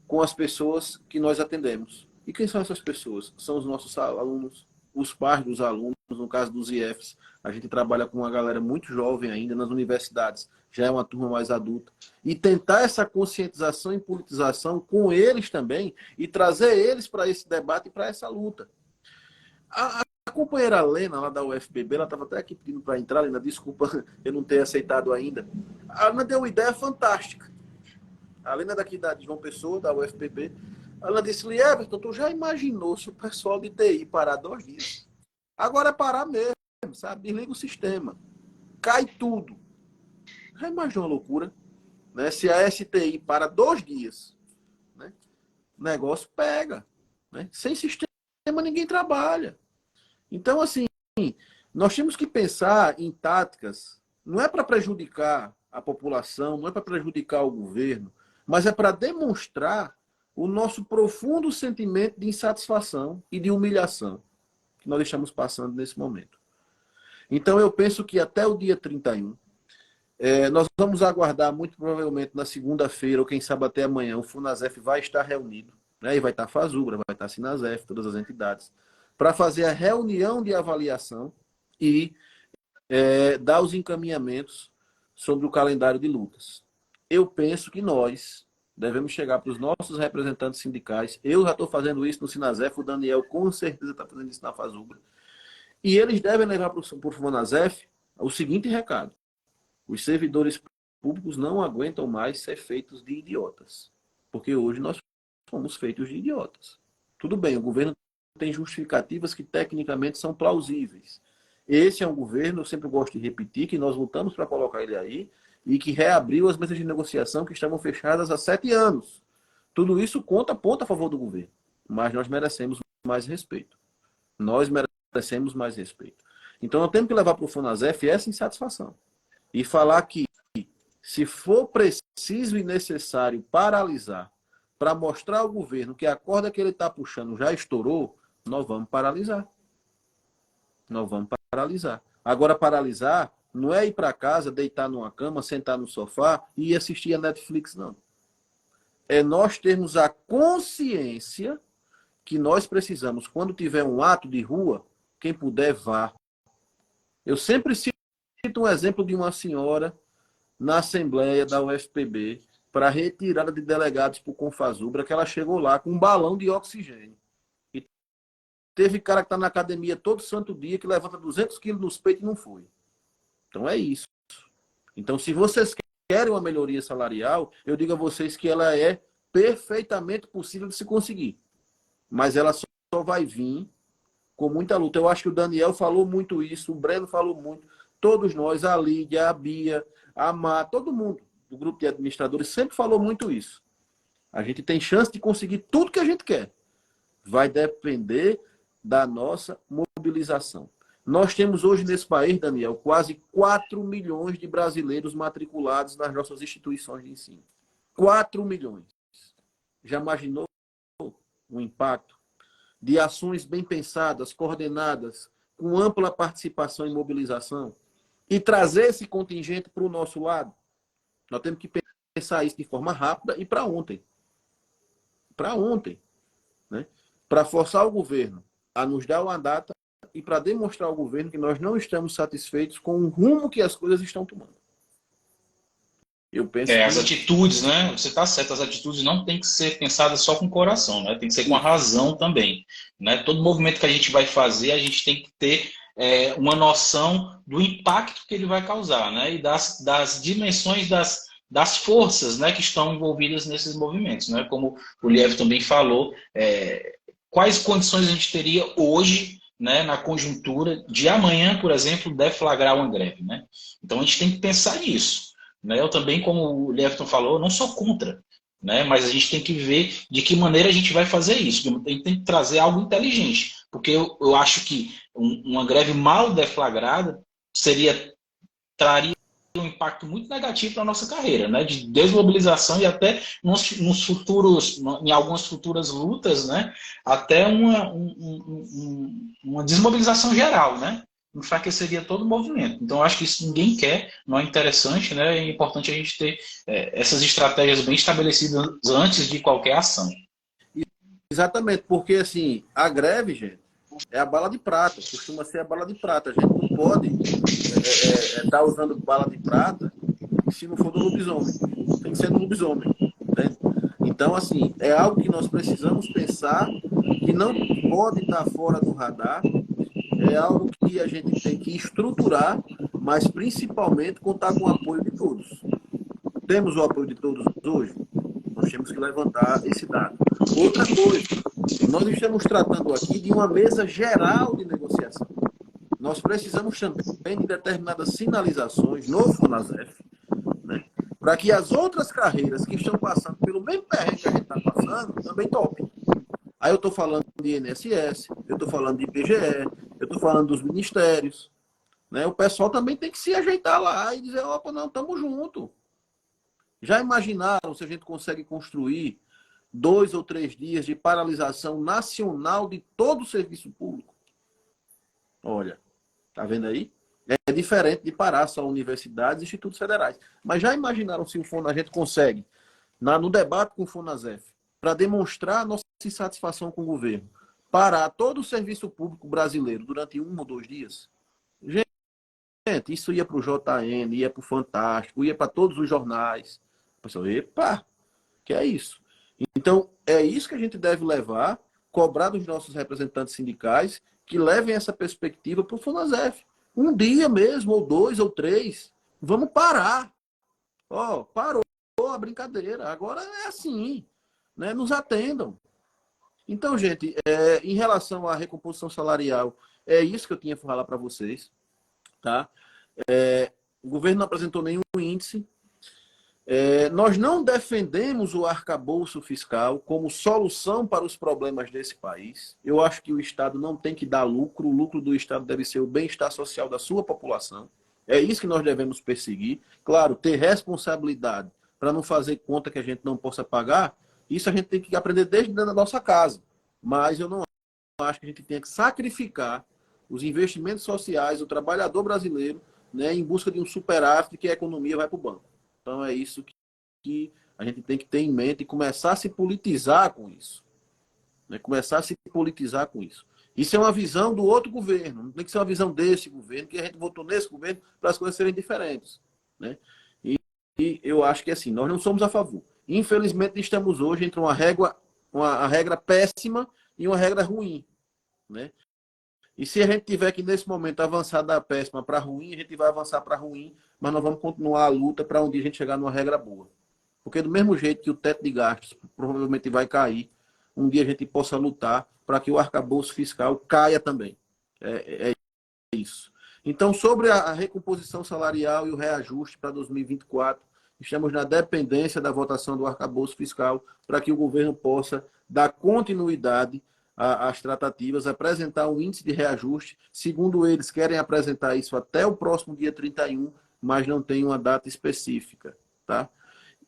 com as pessoas que nós atendemos. E quem são essas pessoas? São os nossos alunos, os pais dos alunos, no caso dos IFs. A gente trabalha com uma galera muito jovem ainda nas universidades, já é uma turma mais adulta. E tentar essa conscientização e politização com eles também e trazer eles para esse debate e para essa luta. A companheira Lena, lá da UFPB, ela estava até aqui pedindo para entrar, Lena, desculpa eu não ter aceitado ainda. A Lena deu uma ideia fantástica. A Lena daqui de João Pessoa, da UFPB, ela disse, Everton, tu já imaginou se o pessoal de TI parar 2 dias? Agora é parar mesmo, sabe? Desliga o sistema. Cai tudo. Já imaginou uma loucura? Né? Se a STI para 2 dias, né? O negócio pega. Né? Sem sistema ninguém trabalha. Então, assim, nós temos que pensar em táticas, não é para prejudicar a população, não é para prejudicar o governo, mas é para demonstrar o nosso profundo sentimento de insatisfação e de humilhação que nós estamos passando nesse momento. Então, eu penso que até o dia 31, nós vamos aguardar, muito provavelmente na segunda-feira, ou quem sabe até amanhã, o Funasef vai estar reunido, né? E vai estar a Fazubra, vai estar a Sinasef, todas as entidades, para fazer a reunião de avaliação e dar os encaminhamentos sobre o calendário de lutas. Eu penso que nós devemos chegar para os nossos representantes sindicais. Eu já estou fazendo isso no Sinasef, o Daniel com certeza está fazendo isso na Fazubra. E eles devem levar para o Funasef o seguinte recado. Os servidores públicos não aguentam mais ser feitos de idiotas. Porque hoje nós somos feitos de idiotas. Tudo bem, o governo tem justificativas que tecnicamente são plausíveis. Esse é um governo, eu sempre gosto de repetir, que nós lutamos para colocar ele aí e que reabriu as mesas de negociação que estavam fechadas há 7 anos. Tudo isso conta ponto a favor do governo. Mas nós merecemos mais respeito. Nós merecemos mais respeito. Então nós temos que levar para o Funasef essa insatisfação. E falar que, se for preciso e necessário paralisar para mostrar ao governo que a corda que ele está puxando já estourou, nós vamos paralisar. Nós vamos paralisar. Agora, paralisar não é ir para casa, deitar numa cama, sentar no sofá e assistir a Netflix, não. É nós termos a consciência que nós precisamos, quando tiver um ato de rua, quem puder vá. Eu sempre cito um exemplo de uma senhora na Assembleia da UFPB para retirada de delegados para o Confazubra, que ela chegou lá com um balão de oxigênio. E teve cara que está na academia todo santo dia, que levanta 200 quilos nos peitos e não foi. Então é isso. Então, se vocês querem uma melhoria salarial, eu digo a vocês que ela é perfeitamente possível de se conseguir. Mas ela só vai vir com muita luta. Eu acho que o Daniel falou muito isso, o Breno falou muito, todos nós, a Lídia, a Bia, a Má, todo mundo do grupo de administradores sempre falou muito isso. A gente tem chance de conseguir tudo que a gente quer. Vai depender da nossa mobilização. Nós temos hoje nesse país, Daniel, quase 4 milhões de brasileiros matriculados nas nossas instituições de ensino. 4 milhões. Já imaginou o impacto de ações bem pensadas, coordenadas, com ampla participação e mobilização, e trazer esse contingente para o nosso lado? Nós temos que pensar isso de forma rápida e para ontem. Para ontem. Né? Para forçar o governo a nos dar uma data e para demonstrar ao governo que nós não estamos satisfeitos com o rumo que as coisas estão tomando. Eu penso As atitudes, né? Você está certo, as atitudes não tem que ser pensadas só com o coração, né? Tem que ser com a razão também. Né? Todo movimento que a gente vai fazer, a gente tem que ter uma noção do impacto que ele vai causar, né? E das dimensões das forças, né, que estão envolvidas nesses movimentos. Né? Como o Liev também falou, quais condições a gente teria hoje, né, na conjuntura de amanhã, por exemplo, deflagrar uma greve. Né? Então a gente tem que pensar nisso. Né? Eu também, como o Lefton falou, não sou contra, né? Mas a gente tem que ver de que maneira a gente vai fazer isso. A gente tem que trazer algo inteligente, porque eu acho que uma greve mal deflagrada traria um impacto muito negativo para a nossa carreira, né? De desmobilização e até em algumas futuras lutas, né? Até uma desmobilização geral, né? Enfraqueceria todo o movimento. Então, eu acho que isso ninguém quer, não é interessante, né? É importante a gente ter essas estratégias bem estabelecidas antes de qualquer ação. Exatamente, porque assim, a greve, gente, é a bala de prata, costuma ser a bala de prata. A gente não pode estar usando bala de prata se não for do lobisomem. Tem que ser do lobisomem. Né? Então, assim, é algo que nós precisamos pensar, que não pode estar fora do radar. É algo que a gente tem que estruturar, mas principalmente contar com o apoio de todos. Temos o apoio de todos hoje? Nós temos que levantar esse dado. Outra coisa, nós estamos tratando aqui de uma mesa geral de negociação. Nós precisamos também de determinadas sinalizações no FONASEF, né, para que as outras carreiras que estão passando pelo mesmo perrengue que a gente está passando também topem. Aí eu estou falando de INSS, eu estou falando de IBGE, eu estou falando dos ministérios. Né? O pessoal também tem que se ajeitar lá e dizer, opa, não, estamos juntos. Já imaginaram se a gente consegue construir 2 ou 3 dias de paralisação nacional de todo o serviço público? Olha, tá vendo aí? É diferente de parar só universidades e institutos federais. Mas já imaginaram se a gente consegue, no debate com o FONASEF, para demonstrar a nossa insatisfação com o governo, parar todo o serviço público brasileiro durante 1 ou 2 dias? Gente, isso ia para o JN, ia para o Fantástico, ia para todos os jornais. A pessoa, epa, que é isso? Então, é isso que a gente deve levar, cobrar dos nossos representantes sindicais, que levem essa perspectiva para o FONASEF. 1 dia mesmo, ou 2 ou 3. Vamos parar. Parou a brincadeira. Agora é assim. Né? Nos atendam. Então, gente, em relação à recomposição salarial, é isso que eu tinha que falar para vocês. Tá? O governo não apresentou nenhum índice. Nós não defendemos o arcabouço fiscal como solução para os problemas desse país. Eu acho que o Estado não tem que dar lucro. O lucro do Estado deve ser o bem-estar social da sua população. É isso que nós devemos perseguir. Claro, ter responsabilidade para não fazer conta que a gente não possa pagar. Isso a gente tem que aprender desde dentro da nossa casa. Mas eu não acho que a gente tenha que sacrificar os investimentos sociais do trabalhador brasileiro, né, em busca de um superávit que a economia vai para o banco. Então é isso que a gente tem que ter em mente e começar a se politizar com isso. Né? Começar a se politizar com isso. Isso é uma visão do outro governo. Não tem que ser uma visão desse governo, que a gente votou nesse governo para as coisas serem diferentes. Né? E eu acho que assim, nós não somos a favor. Infelizmente, estamos hoje entre uma regra péssima e uma regra ruim. Né? E se a gente tiver que, nesse momento, avançar da péssima para ruim, a gente vai avançar para ruim, mas nós vamos continuar a luta para um dia a gente chegar numa regra boa. Porque do mesmo jeito que o teto de gastos provavelmente vai cair, um dia a gente possa lutar para que o arcabouço fiscal caia também. É isso. Então, sobre a recomposição salarial e o reajuste para 2024, estamos na dependência da votação do arcabouço fiscal para que o governo possa dar continuidade às tratativas, apresentar um índice de reajuste. Segundo eles, querem apresentar isso até o próximo dia 31, mas não tem uma data específica. Tá?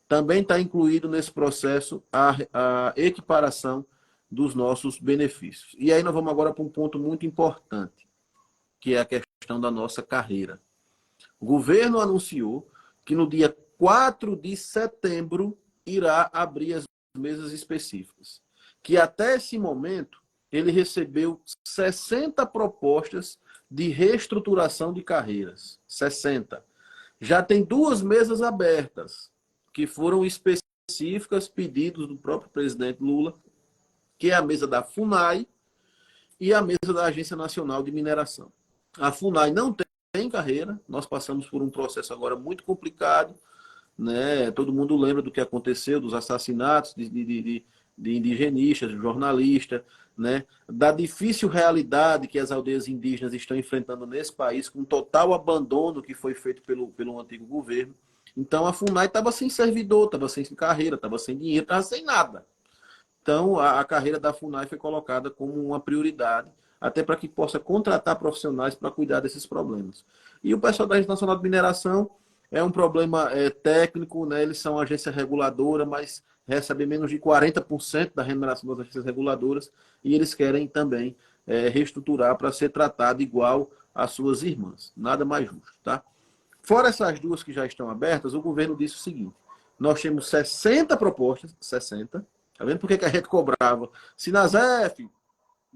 Também está incluído nesse processo a equiparação dos nossos benefícios. E aí nós vamos agora para um ponto muito importante, que é a questão da nossa carreira. O governo anunciou que no dia 4 de setembro irá abrir as mesas específicas. Que até esse momento ele recebeu 60 propostas de reestruturação de carreiras. 60. Já tem 2 mesas abertas, que foram específicas, pedidos do próprio presidente Lula, que é a mesa da FUNAI e a mesa da Agência Nacional de Mineração. A FUNAI não tem carreira, nós passamos por um processo agora muito complicado, né? Todo mundo lembra do que aconteceu, dos assassinatos de indigenistas, de jornalistas, né? Da difícil realidade que as aldeias indígenas estão enfrentando nesse país, com total abandono que foi feito pelo antigo governo. Então a FUNAI estava sem servidor, estava sem carreira, estava sem dinheiro, estava sem nada. Então a carreira da FUNAI foi colocada como uma prioridade, até para que possa contratar profissionais para cuidar desses problemas. E o pessoal da Agência Nacional de Mineração é um problema técnico, né? Eles são agência reguladora, mas recebem menos de 40% da remuneração das agências reguladoras, e eles querem também reestruturar para ser tratado igual às suas irmãs. Nada mais justo, tá? Fora essas 2 que já estão abertas, o governo disse o seguinte: nós temos 60 propostas, 60, tá vendo por que a gente cobrava? Sinasef,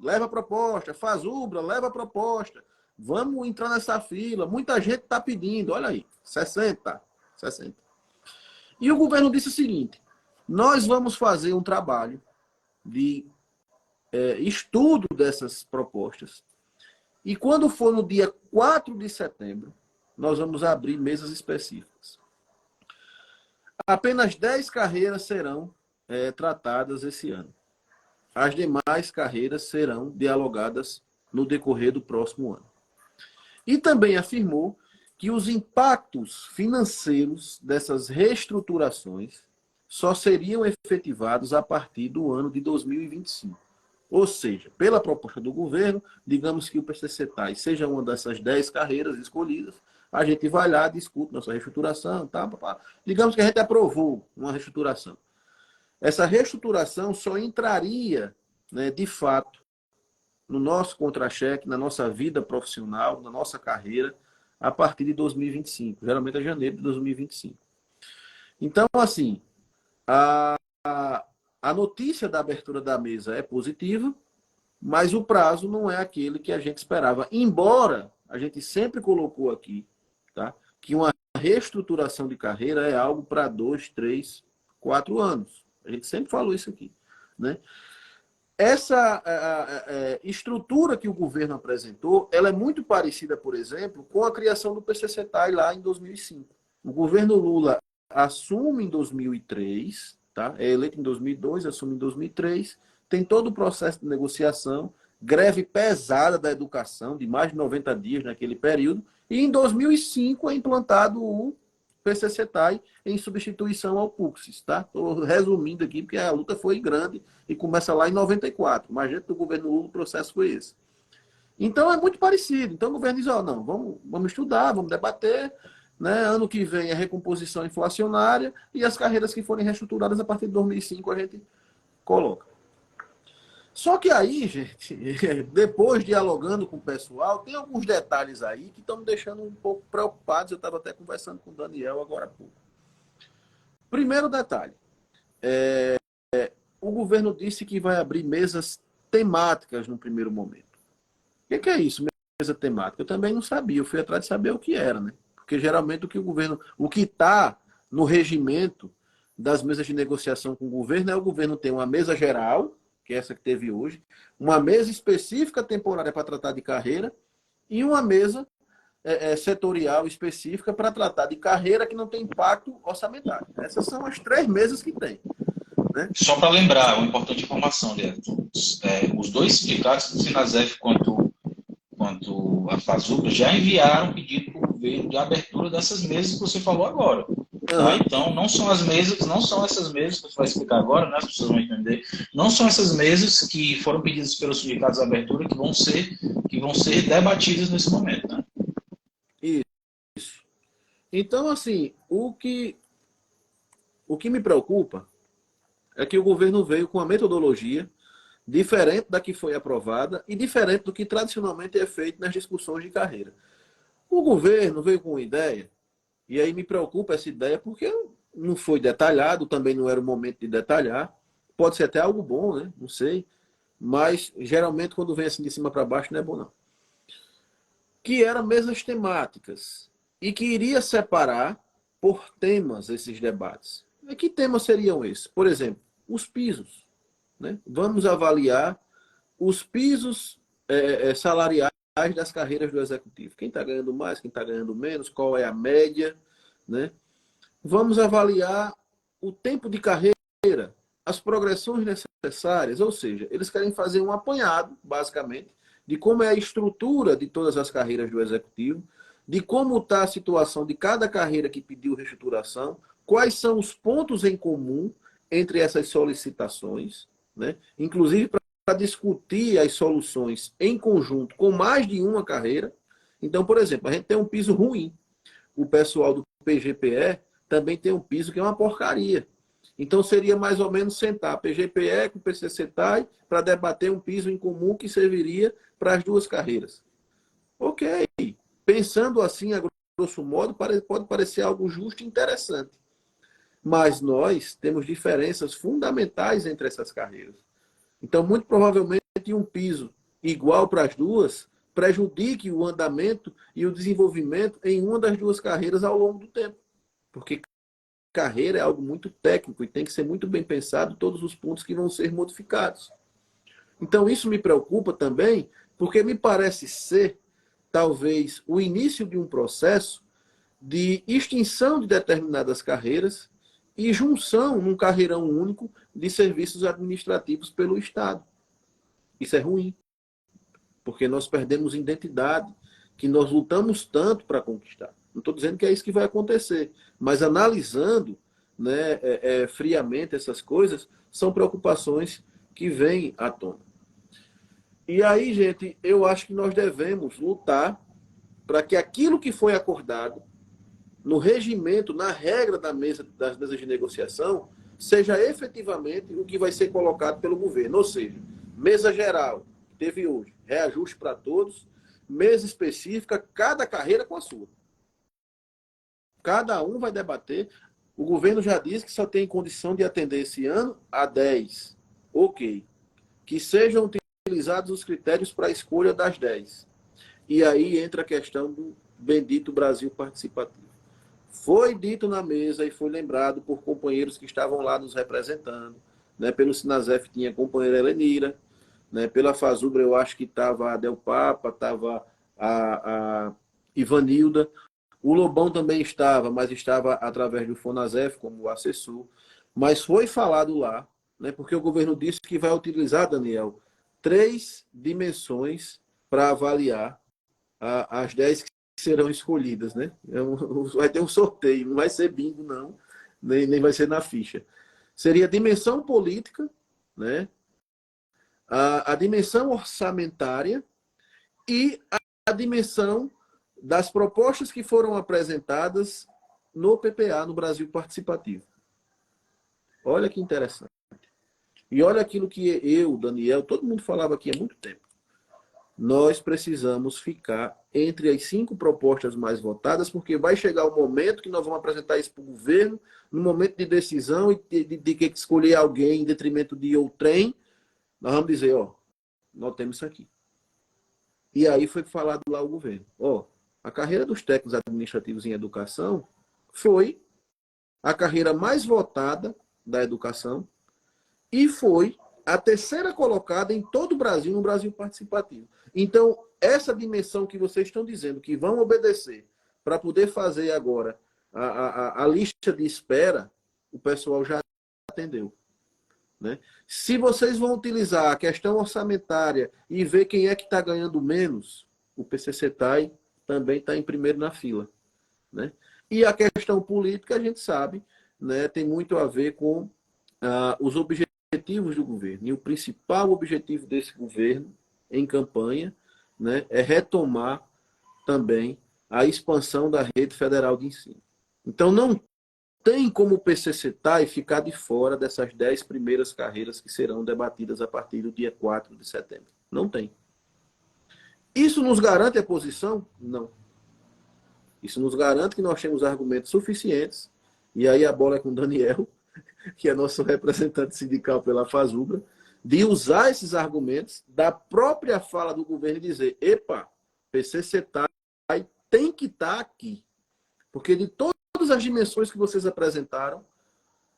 leva a proposta, Fazubra, leva a proposta, vamos entrar nessa fila, muita gente está pedindo, olha aí, 60. E o governo disse o seguinte: nós vamos fazer um trabalho de estudo dessas propostas, e quando for no dia 4 de setembro, nós vamos abrir mesas específicas. Apenas 10 carreiras serão tratadas esse ano. As demais carreiras serão dialogadas no decorrer do próximo ano. E também afirmou que os impactos financeiros dessas reestruturações só seriam efetivados a partir do ano de 2025. Ou seja, pela proposta do governo, digamos que o PCCTAI seja uma dessas 10 carreiras escolhidas, a gente vai lá, discute nossa reestruturação, tá? Digamos que a gente aprovou uma reestruturação. Essa reestruturação só entraria, né, de fato, no nosso contra-cheque, na nossa vida profissional, na nossa carreira, a partir de 2025. Geralmente é janeiro de 2025. Então, assim, a notícia da abertura da mesa é positiva, mas o prazo não é aquele que a gente esperava. Embora a gente sempre colocou aqui, tá, que uma reestruturação de carreira é algo para 2, 3, 4 anos. A gente sempre falou isso aqui, né? Essa estrutura que o governo apresentou, ela é muito parecida, por exemplo, com a criação do PCCTAI lá em 2005. O governo Lula assume em 2003, tá? É eleito em 2002, assume em 2003, tem todo o processo de negociação, greve pesada da educação, de mais de 90 dias naquele período, e em 2005 é implantado o PCCTAI em substituição ao PUCSIS, tá? Estou resumindo aqui, porque a luta foi grande e começa lá em 94, mas dentro do governo Lula o processo foi esse. Então é muito parecido. Então o governo diz, não, vamos estudar, vamos debater, né? Ano que vem é recomposição inflacionária e as carreiras que forem reestruturadas a partir de 2005 a gente coloca. Só que aí, gente, depois dialogando com o pessoal, tem alguns detalhes aí que estão me deixando um pouco preocupados. Eu estava até conversando com o Daniel agora há pouco. Primeiro detalhe. O governo disse que vai abrir mesas temáticas no primeiro momento. O que é isso, mesa temática? Eu também não sabia. Eu fui atrás de saber o que era, né? Porque geralmente o que está no regimento das mesas de negociação com o governo tem uma mesa geral, que é essa que teve hoje, uma mesa específica temporária para tratar de carreira e uma mesa setorial específica para tratar de carreira que não tem impacto orçamentário. Essas são as 3 mesas que tem. né? Só para lembrar, uma importante informação, Leandro. Os dois sindicatos, o Sinasef quanto a Fazubra, já enviaram pedido para o governo de abertura dessas mesas que você falou agora. Tá? Então, não são essas mesas que você vai explicar agora, né? As pessoas vão entender. Não são essas mesas que foram pedidas pelos sindicatos de abertura que vão ser debatidas nesse momento, né? Isso. Então, assim, o que me preocupa é que o governo veio com uma metodologia diferente da que foi aprovada e diferente do que tradicionalmente é feito nas discussões de carreira. O governo veio com uma ideia, e aí me preocupa essa ideia, porque não foi detalhado, também não era o momento de detalhar. Pode ser até algo bom, né? Não sei. Mas, geralmente, quando vem assim de cima para baixo, não é bom, não. Que eram mesas temáticas e que iria separar por temas esses debates. E que temas seriam esses? Por exemplo, os pisos. Né? Vamos avaliar os pisos salariais das carreiras do executivo. Quem está ganhando mais, quem está ganhando menos, qual é a média. Né? Vamos avaliar o tempo de carreira, as progressões necessárias, ou seja, eles querem fazer um apanhado, basicamente, de como é a estrutura de todas as carreiras do executivo, de como está a situação de cada carreira que pediu reestruturação, quais são os pontos em comum entre essas solicitações, né? Inclusive para discutir as soluções em conjunto com mais de uma carreira. Então, por exemplo, a gente tem um piso ruim. O pessoal do PGPE também tem um piso que é uma porcaria. Então, seria mais ou menos sentar PGPE com PCCTAI para debater um piso em comum que serviria para as duas carreiras. Ok. Pensando assim, a grosso modo, pode parecer algo justo e interessante. Mas nós temos diferenças fundamentais entre essas carreiras. Então, muito provavelmente, um piso igual para as duas prejudique o andamento e o desenvolvimento em uma das duas carreiras ao longo do tempo. Porque carreira é algo muito técnico e tem que ser muito bem pensado todos os pontos que vão ser modificados. Então, isso me preocupa também, porque me parece ser, talvez, o início de um processo de extinção de determinadas carreiras e junção num carreirão único de serviços administrativos pelo Estado. Isso é ruim, porque nós perdemos identidade, que nós lutamos tanto para conquistar. Não estou dizendo que é isso que vai acontecer, mas analisando, né, friamente essas coisas, são preocupações que vêm à tona. E aí, gente, eu acho que nós devemos lutar para que aquilo que foi acordado no regimento, na regra das mesas de negociação, seja efetivamente o que vai ser colocado pelo governo. Ou seja, mesa geral, teve hoje, reajuste para todos, mesa específica, cada carreira com a sua. Cada um vai debater. O governo já disse que só tem condição de atender esse ano a 10. Ok. Que sejam utilizados os critérios para a escolha das 10. E aí entra a questão do bendito Brasil participativo. Foi dito na mesa e foi lembrado por companheiros que estavam lá nos representando. Né? Pelo Sinasef tinha a companheira Helenira, né? Pela Fazubra eu acho que estava a Del Papa, estava a Ivanilda. O Lobão também estava, mas estava através do Fonasef como assessor. Mas foi falado lá, né? Porque o governo disse que vai utilizar, Daniel, 3 dimensões para avaliar as 10 que serão escolhidas, né? Vai ter um sorteio, não vai ser bingo, não, nem vai ser na ficha. Seria a dimensão política, né? A dimensão orçamentária e a dimensão das propostas que foram apresentadas no PPA, no Brasil Participativo. Olha que interessante. E olha aquilo que eu, Daniel, todo mundo falava aqui há muito tempo. Nós precisamos ficar entre as 5 propostas mais votadas, porque vai chegar o momento que nós vamos apresentar isso para o governo, no momento de decisão e de que escolher alguém em detrimento de outrem, nós vamos dizer, ó, nós temos isso aqui. E aí foi falado lá o governo, ó, a carreira dos técnicos administrativos em educação foi a carreira mais votada da educação e foi a 3ª colocada em todo o Brasil, no Brasil Participativo. Então, essa dimensão que vocês estão dizendo, que vão obedecer para poder fazer agora a lista de espera, o pessoal já atendeu. né? Se vocês vão utilizar a questão orçamentária e ver quem é que está ganhando menos, o PCCTAI também está em primeiro na fila, né? E a questão política, a gente sabe, né, tem muito a ver com os objetivos do governo. E o principal objetivo desse governo em campanha, né, é retomar também a expansão da rede federal de ensino. Então, não tem como o PCCTAI ficar de fora dessas 10 primeiras carreiras que serão debatidas a partir do dia 4 de setembro. Não tem. Isso nos garante a posição? Não. Isso nos garante que nós temos argumentos suficientes, e aí a bola é com o Daniel, que é nosso representante sindical pela FASUBRA, de usar esses argumentos da própria fala do governo e dizer, epa, PCCTAI tem que estar aqui. Porque de todas as dimensões que vocês apresentaram,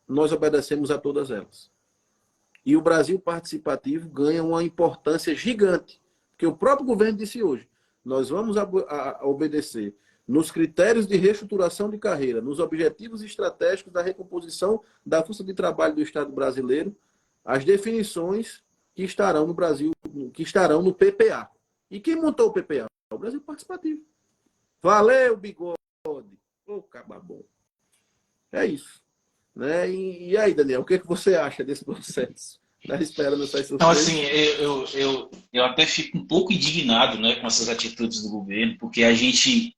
nós obedecemos a todas elas. E o Brasil participativo ganha uma importância gigante. Porque o próprio governo disse hoje, nós vamos obedecer nos critérios de reestruturação de carreira, nos objetivos estratégicos da recomposição da força de trabalho do Estado brasileiro, as definições que estarão no Brasil, que estarão no PPA. E quem montou o PPA? O Brasil Participativo. Valeu, bigode! Ô, caba bom. É isso. Né? E aí, Daniel, o que você acha desse processo? Está esperando essas surpresas? Então, assim, eu até fico um pouco indignado, né, com essas atitudes do governo, porque a gente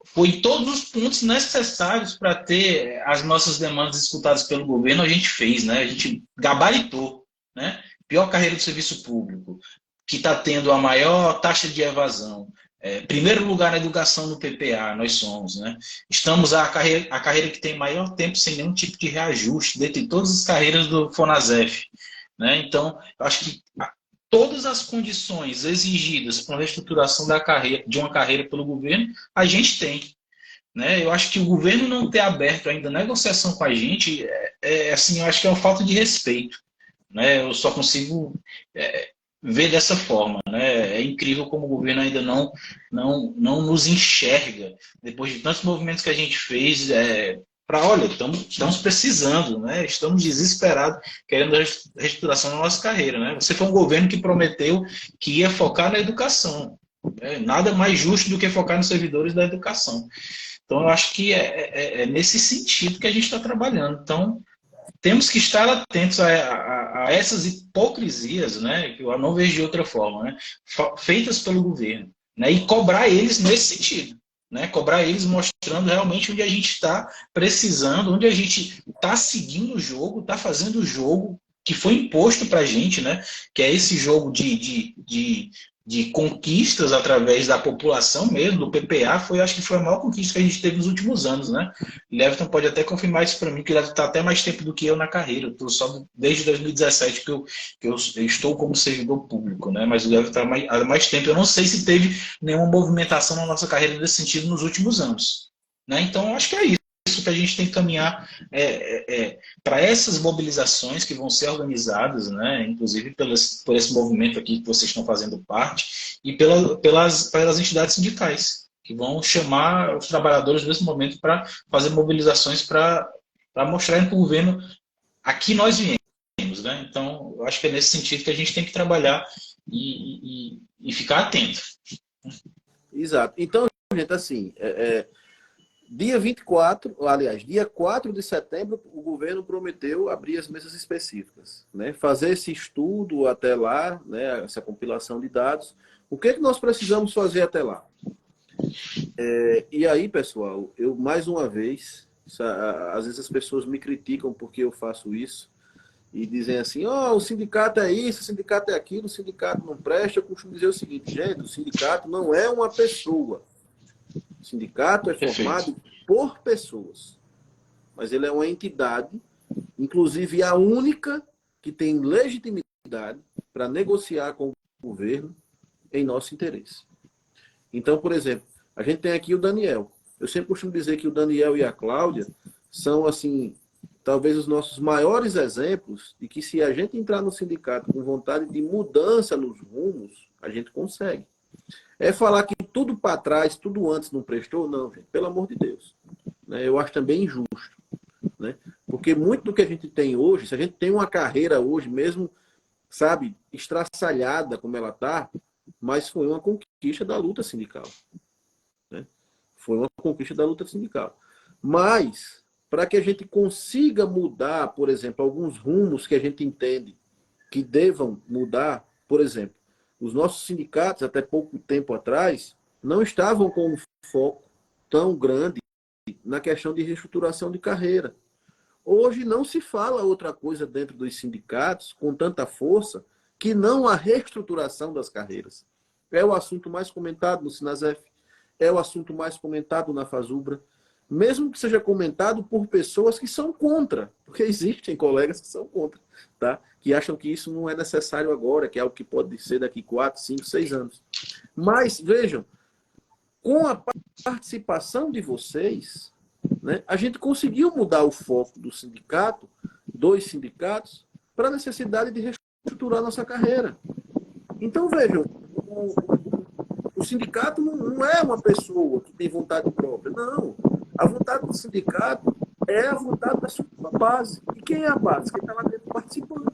foi em todos os pontos necessários para ter as nossas demandas escutadas pelo governo, a gente fez, né? A gente gabaritou, né? Pior carreira do serviço público, que está tendo a maior taxa de evasão. Primeiro lugar na educação no PPA, nós somos, né? Estamos a carreira que tem maior tempo sem nenhum tipo de reajuste, dentre todas as carreiras do FONASEF, né? Então, eu acho que todas as condições exigidas para a reestruturação de uma carreira pelo governo, a gente tem, né? Eu acho que o governo não ter aberto ainda negociação com a gente, assim, eu acho que é uma falta de respeito, né? Eu só consigo ver dessa forma, né? É incrível como o governo ainda não nos enxerga, depois de tantos movimentos que a gente fez, olha, estamos precisando, né? Estamos desesperados, querendo a reestruturação da nossa carreira, né? Você foi um governo que prometeu que ia focar na educação, né? Nada mais justo do que focar nos servidores da educação. Então, eu acho que é nesse sentido que a gente está trabalhando. Então, temos que estar atentos a essas hipocrisias, né? Que eu não vejo de outra forma, né? Feitas pelo governo, né? E cobrar eles nesse sentido. Né, cobrar eles mostrando realmente onde a gente está precisando, onde a gente está seguindo o jogo, está fazendo o jogo que foi imposto para a gente, né, que é esse jogo de conquistas através da população mesmo, do PPA, acho que foi a maior conquista que a gente teve nos últimos anos. Né? Leviton pode até confirmar isso para mim, que ele está até mais tempo do que eu na carreira. Eu estou só desde 2017 que eu estou como servidor público, né? Mas o Leviton está há mais tempo. Eu não sei se teve nenhuma movimentação na nossa carreira nesse sentido nos últimos anos. Né? Então, eu acho que é isso que a gente tem que caminhar para essas mobilizações que vão ser organizadas, né, inclusive por esse movimento aqui que vocês estão fazendo parte, e pelas entidades sindicais, que vão chamar os trabalhadores nesse momento para fazer mobilizações para mostrarem para o governo aqui nós viemos. Né? Então, eu acho que é nesse sentido que a gente tem que trabalhar e ficar atento. Exato. Então, gente, assim, dia 24, aliás, dia 4 de setembro, o governo prometeu abrir as mesas específicas, né? Fazer esse estudo até lá, né? Essa compilação de dados. O que é que nós precisamos fazer até lá? E aí, pessoal, eu mais uma vez, às vezes as pessoas me criticam porque eu faço isso e dizem assim, o sindicato é isso, o sindicato é aquilo, o sindicato não presta. Eu costumo dizer o seguinte, gente, o sindicato não é uma pessoa. O sindicato é formado por pessoas, mas ele é uma entidade, inclusive a única que tem legitimidade para negociar com o governo em nosso interesse. Então, por exemplo, a gente tem aqui o Daniel. Eu sempre costumo dizer que o Daniel e a Cláudia são, assim, talvez os nossos maiores exemplos de que se a gente entrar no sindicato com vontade de mudança nos rumos, a gente consegue. É falar que tudo para trás, tudo antes não prestou? Não, gente, pelo amor de Deus. Eu acho também injusto. Né? Porque muito do que a gente tem hoje, se a gente tem uma carreira hoje, mesmo, sabe, estraçalhada como ela está, mas foi uma conquista da luta sindical. Né? Foi uma conquista da luta sindical. Mas, para que a gente consiga mudar, por exemplo, alguns rumos que a gente entende que devam mudar, por exemplo, os nossos sindicatos, até pouco tempo atrás, não estavam com um foco tão grande na questão de reestruturação de carreira. Hoje não se fala outra coisa dentro dos sindicatos com tanta força que não a reestruturação das carreiras. É o assunto mais comentado no Sinasef, é o assunto mais comentado na Fazubra, mesmo que seja comentado por pessoas que são contra, porque existem colegas que são contra, tá? Que acham que isso não é necessário agora, que é algo que pode ser daqui 4, 5, 6 anos. Mas, vejam, com a participação de vocês, né, a gente conseguiu mudar o foco do sindicato, dos sindicatos, para a necessidade de reestruturar nossa carreira. Então, vejam, o sindicato não é uma pessoa que tem vontade própria, não. A vontade do sindicato é a vontade da sua base. E quem é a base? Quem está lá dentro participando.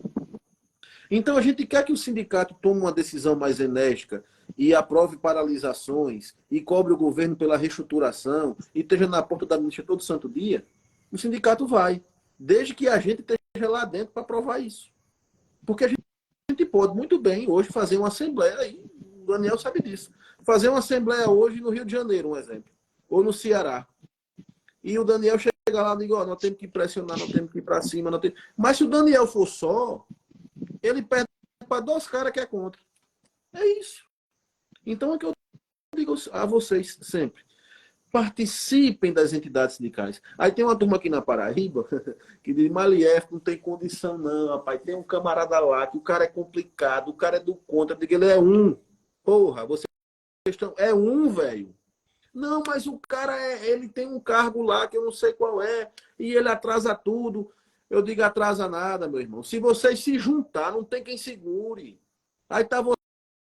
Então, a gente quer que o sindicato tome uma decisão mais enérgica e aprove paralisações e cobre o governo pela reestruturação e esteja na porta da ministra todo santo dia, o sindicato vai, desde que a gente esteja lá dentro para aprovar isso. Porque a gente pode muito bem hoje fazer uma assembleia, aí o Daniel sabe disso, fazer uma assembleia hoje no Rio de Janeiro, um exemplo, ou no Ceará. E o Daniel chega lá e diz, ó, nós temos que pressionar, nós temos que ir para cima. Mas se o Daniel for só, ele perde para 2 caras que é contra. É isso. Então é que eu digo a vocês sempre. Participem das entidades sindicais. Aí tem uma turma aqui na Paraíba que diz, Malief, não tem condição não, rapaz. Tem um camarada lá que o cara é complicado, o cara é do contra. Eu digo, ele é um. Porra, vocês estão... É um, velho. Não, mas o cara, ele tem um cargo lá que eu não sei qual é, e ele atrasa tudo. Eu digo, atrasa nada, meu irmão. Se vocês se juntar, não tem quem segure. Aí tá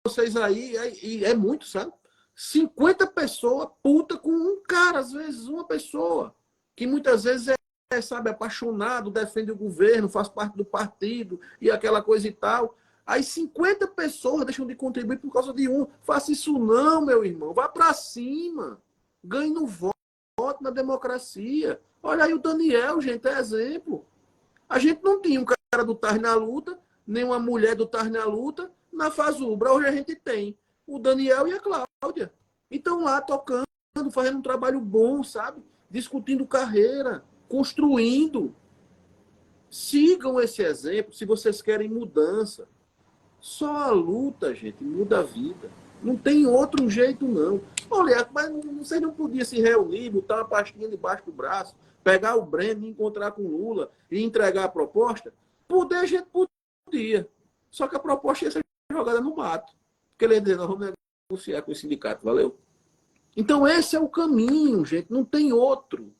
vocês aí, e é muito, sabe? 50 pessoas puta com um cara, às vezes uma pessoa, que muitas vezes sabe, apaixonado, defende o governo, faz parte do partido, e aquela coisa e tal. Aí 50 pessoas deixam de contribuir por causa de um. Faça isso não, meu irmão. Vá para cima. Ganhe no voto, na democracia. Olha aí o Daniel, gente, é exemplo. A gente não tinha um cara do Tar na luta, nem uma mulher do Tar na luta, na Fazubra. Hoje a gente tem o Daniel e a Cláudia. E estão lá tocando, fazendo um trabalho bom, sabe? Discutindo carreira, construindo. Sigam esse exemplo se vocês querem mudança. Só a luta, gente, muda a vida. Não tem outro jeito, não. Olha, mas vocês não podiam se reunir, botar uma pastinha debaixo do braço, pegar o Breno, encontrar com o Lula e entregar a proposta? Poder a gente podia. Só que a proposta ia ser jogada no mato. Porque ele ia dizer, nós vamos negociar com o sindicato, valeu? Então esse é o caminho, gente, não tem outro.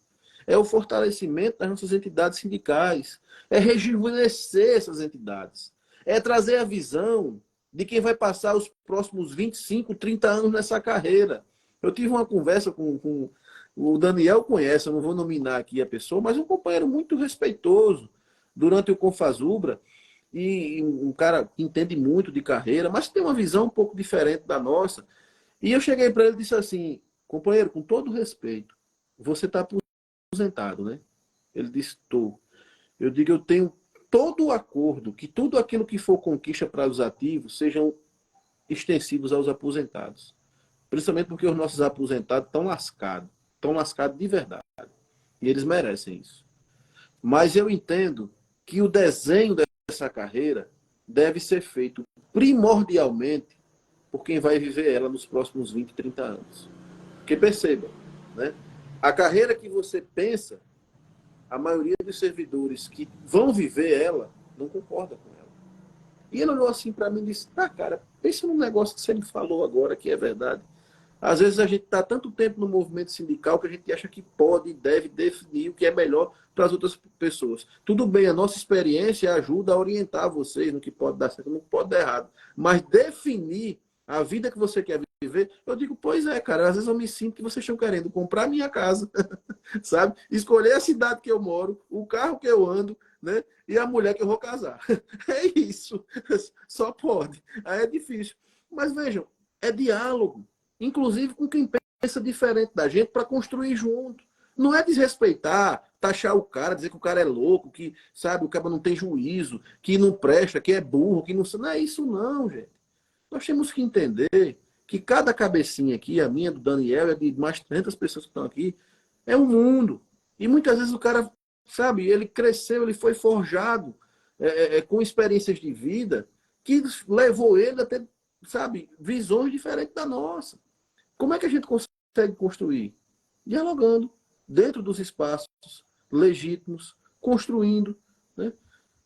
É o fortalecimento das nossas entidades sindicais. É rejuvenescer essas entidades. É trazer a visão de quem vai passar os próximos 25, 30 anos nessa carreira. Eu tive uma conversa com o Daniel, conhece, eu não vou nominar aqui a pessoa, mas um companheiro muito respeitoso durante o Confazubra, e um cara que entende muito de carreira, mas tem uma visão um pouco diferente da nossa. E eu cheguei para ele e disse assim, companheiro, com todo respeito, você está aposentado, né? Ele disse, estou. Eu digo, eu tenho todo o acordo, que tudo aquilo que for conquista para os ativos sejam extensivos aos aposentados. Principalmente porque os nossos aposentados estão lascados de verdade. E eles merecem isso. Mas eu entendo que o desenho dessa carreira deve ser feito primordialmente por quem vai viver ela nos próximos 20, 30 anos. Porque perceba, né? A carreira que você pensa, a maioria dos servidores que vão viver ela não concorda com ela. E ele olhou assim para mim e disse, cara, pensa num negócio que você me falou agora que é verdade. Às vezes a gente está tanto tempo no movimento sindical que a gente acha que pode e deve definir o que é melhor para as outras pessoas. Tudo bem, a nossa experiência ajuda a orientar vocês no que pode dar certo e no que pode dar errado. Mas definir a vida que você quer viver. Eu digo, pois é, cara, às vezes eu me sinto que vocês estão querendo comprar minha casa, sabe? Escolher a cidade que eu moro, o carro que eu ando, né? E a mulher que eu vou casar. É isso. Só pode. Aí é difícil. Mas vejam, é diálogo, inclusive com quem pensa diferente da gente para construir junto. Não é desrespeitar, taxar o cara, dizer que o cara é louco, que, sabe, o cara não tem juízo, que não presta, que é burro, que não... Não é isso não, gente. Nós temos que entender que cada cabecinha aqui, a minha, do Daniel, e de mais 300 pessoas que estão aqui, é um mundo. E muitas vezes o cara, sabe, ele cresceu, ele foi forjado com experiências de vida que levou ele a ter, sabe, visões diferentes da nossa. Como é que a gente consegue construir? Dialogando, dentro dos espaços legítimos, construindo. Né?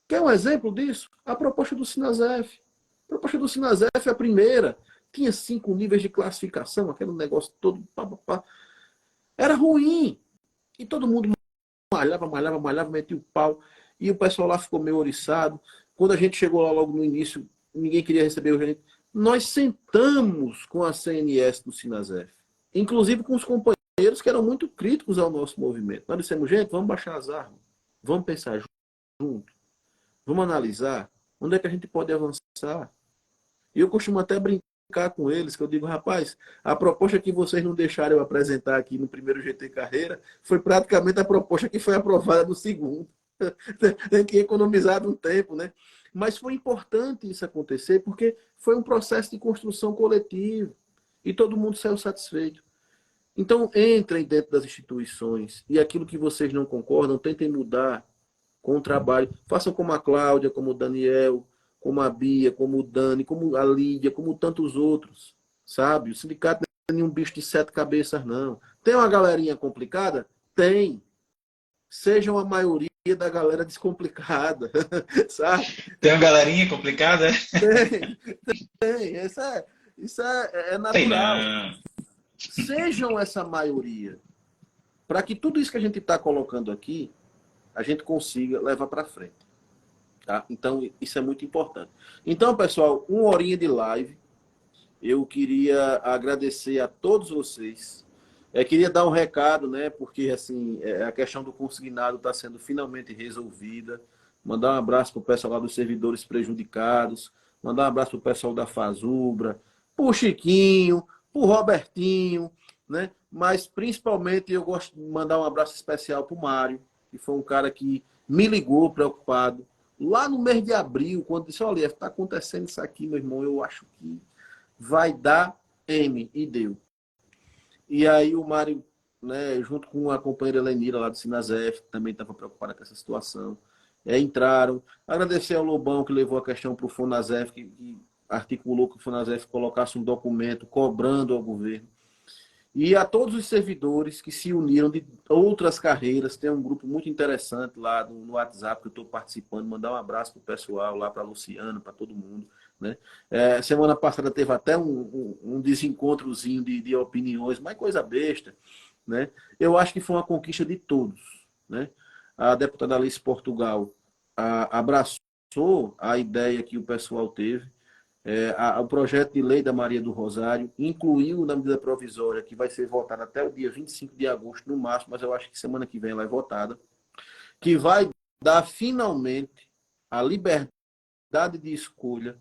Quer um exemplo disso? A proposta do Sinasef. A proposta do Sinasef, a primeira, tinha 5 níveis de classificação, aquele negócio todo. Pá, pá, pá. Era ruim. E todo mundo malhava, metia o pau. E o pessoal lá ficou meio oriçado. Quando a gente chegou lá logo no início, ninguém queria receber o gerente. Nós sentamos com a CNS do Sinasef, inclusive com os companheiros que eram muito críticos ao nosso movimento. Nós dissemos, gente, vamos baixar as armas, vamos pensar junto, vamos analisar onde é que a gente pode avançar. E eu costumo até brincar com eles, que eu digo, rapaz, a proposta que vocês não deixaram eu apresentar aqui no primeiro GT Carreira foi praticamente a proposta que foi aprovada no segundo. Tem que economizar um tempo, né? Mas foi importante isso acontecer porque foi um processo de construção coletiva e todo mundo saiu satisfeito. Então, entrem dentro das instituições e aquilo que vocês não concordam, tentem mudar com o trabalho. Façam como a Cláudia, como o Daniel, como a Bia, como o Dani, como a Lídia, como tantos outros, sabe? O sindicato não é nenhum bicho de 7 cabeças, não. Tem uma galerinha complicada? Tem. Sejam a maioria da galera descomplicada, sabe? Tem uma galerinha complicada? Tem. Isso é Tem natural. não. Sejam essa maioria, para que tudo isso que a gente está colocando aqui, a gente consiga levar para frente. Tá? Então, isso é muito importante. Então, pessoal, 1 horinha de live. Eu queria agradecer a todos vocês. Queria dar um recado, né? Porque assim, a questão do consignado está sendo finalmente resolvida. Mandar um abraço para o pessoal lá dos servidores prejudicados. Mandar um abraço para o pessoal da Fazubra, para o Chiquinho, para o Robertinho, né? Mas principalmente eu gosto de mandar um abraço especial para o Mário, que foi um cara que me ligou preocupado lá no mês de abril, quando disse, olha, está acontecendo isso aqui, meu irmão, eu acho que vai dar M, e deu. E aí o Mário, né, junto com a companheira Lenira lá do Sinasef, que também estava preocupada com essa situação, entraram. Agradecer ao Lobão, que levou a questão para o Fonasef, que articulou que o Fonasef colocasse um documento cobrando ao governo. E a todos os servidores que se uniram de outras carreiras, tem um grupo muito interessante lá no WhatsApp que eu estou participando, mandar um abraço para o pessoal lá, para a Luciana, para todo mundo. Né? Semana passada teve até um desencontrozinho de opiniões, mas coisa besta. Né? Eu acho que foi uma conquista de todos. Né? A deputada Alice Portugal abraçou a ideia que o pessoal teve. O projeto de lei da Maria do Rosário incluiu na medida provisória, que vai ser votada até o dia 25 de agosto, no máximo, mas eu acho que semana que vem ela é votada, que vai dar finalmente a liberdade de escolha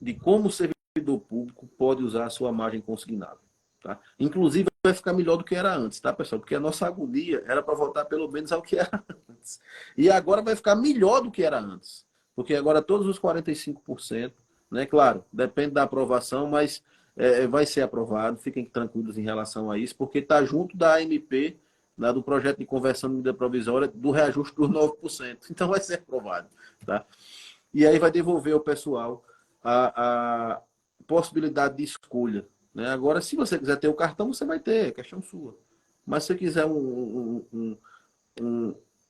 de como o servidor público pode usar a sua margem consignada. Tá? Inclusive, vai ficar melhor do que era antes, tá, pessoal? Porque a nossa agonia era para voltar pelo menos ao que era antes. E agora vai ficar melhor do que era antes. Porque agora todos os 45%, né? Claro, depende da aprovação, mas vai ser aprovado. Fiquem tranquilos em relação a isso, porque está junto da AMP, do projeto de conversão de medida provisória, do reajuste dos 9%. Então vai ser aprovado. Tá? E aí vai devolver ao pessoal a possibilidade de escolha. Né? Agora, se você quiser ter o cartão, você vai ter, é questão sua. Mas se você quiser um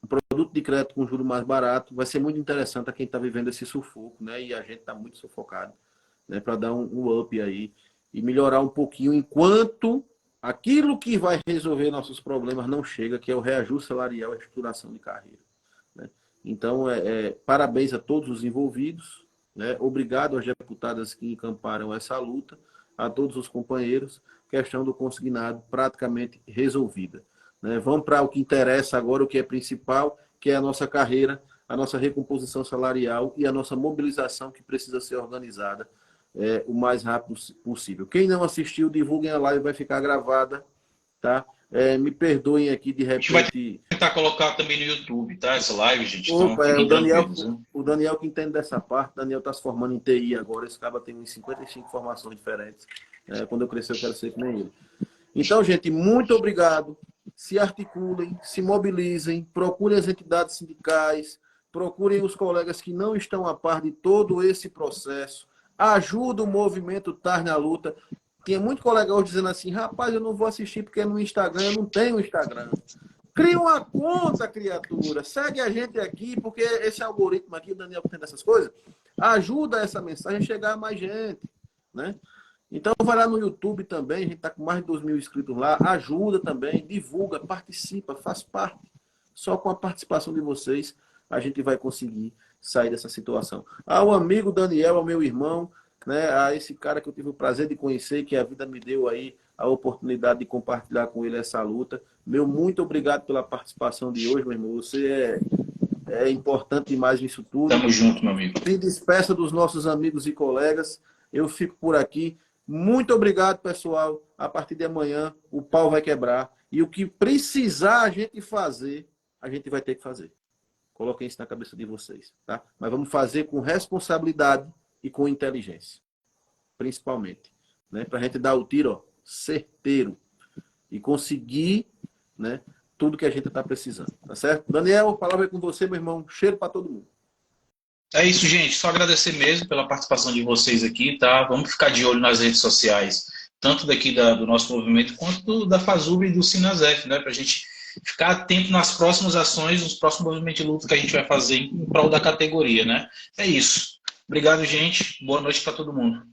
produto de crédito com juro mais barato, vai ser muito interessante a quem está vivendo esse sufoco, né? E a gente está muito sufocado, né? Para dar um up aí e melhorar um pouquinho, enquanto aquilo que vai resolver nossos problemas não chega, que é o reajuste salarial e a estruturação de carreira. Né? Então, parabéns a todos os envolvidos, né? Obrigado às deputadas que encamparam essa luta. a todos os companheiros, questão do consignado praticamente resolvida. Né? Vamos para o que interessa agora, o que é principal, que é a nossa carreira, a nossa recomposição salarial e a nossa mobilização que precisa ser organizada o mais rápido possível. Quem não assistiu, divulguem a live, vai ficar gravada, tá? Me perdoem aqui de repente. A gente vai tentar colocar também no YouTube, tá? Essa live, gente. Então, Opa, o Daniel que entende dessa parte. O Daniel está se formando em TI agora. Esse cara tem uns 55 formações diferentes. Quando eu crescer, eu quero ser que nem ele. Então, gente, muito obrigado. Se articulem, se mobilizem, procurem as entidades sindicais, procurem os colegas que não estão a par de todo esse processo. Ajuda o movimento TAR na luta. Tinha muito colega hoje dizendo assim, rapaz, eu não vou assistir porque é no Instagram, eu não tenho Instagram. Cria uma conta, criatura. Segue a gente aqui, porque esse algoritmo aqui, o Daniel que tem dessas coisas, ajuda essa mensagem a chegar a mais gente, né? Então vai lá no YouTube também, a gente está com mais de 2.000 inscritos lá, ajuda também, divulga, participa, faz parte. Só com a participação de vocês a gente vai conseguir sair dessa situação. Ao amigo Daniel, ao meu irmão, né, a esse cara que eu tive o prazer de conhecer, que a vida me deu aí a oportunidade de compartilhar com ele essa luta. Meu muito obrigado pela participação de hoje, meu irmão. Você é importante demais nisso tudo. Tamo junto, meu amigo. Se despeça dos nossos amigos e colegas. Eu fico por aqui. Muito obrigado, pessoal. A partir de amanhã, o pau vai quebrar. E o que precisar a gente fazer, a gente vai ter que fazer. Coloquem isso na cabeça de vocês, tá? Mas vamos fazer com responsabilidade e com inteligência. Principalmente. Né? Para a gente dar o tiro, ó, certeiro. E conseguir, né, tudo que a gente está precisando. Tá certo? Daniel, palavra com você, meu irmão. Cheiro para todo mundo. É isso, gente. Só agradecer mesmo pela participação de vocês aqui, tá? Vamos ficar de olho nas redes sociais, tanto daqui do nosso movimento, quanto da FASUB e do Sinasef, né? Para a gente ficar atento nas próximas ações, nos próximos movimentos de luta que a gente vai fazer em prol da categoria, né? É isso. Obrigado, gente. Boa noite para todo mundo.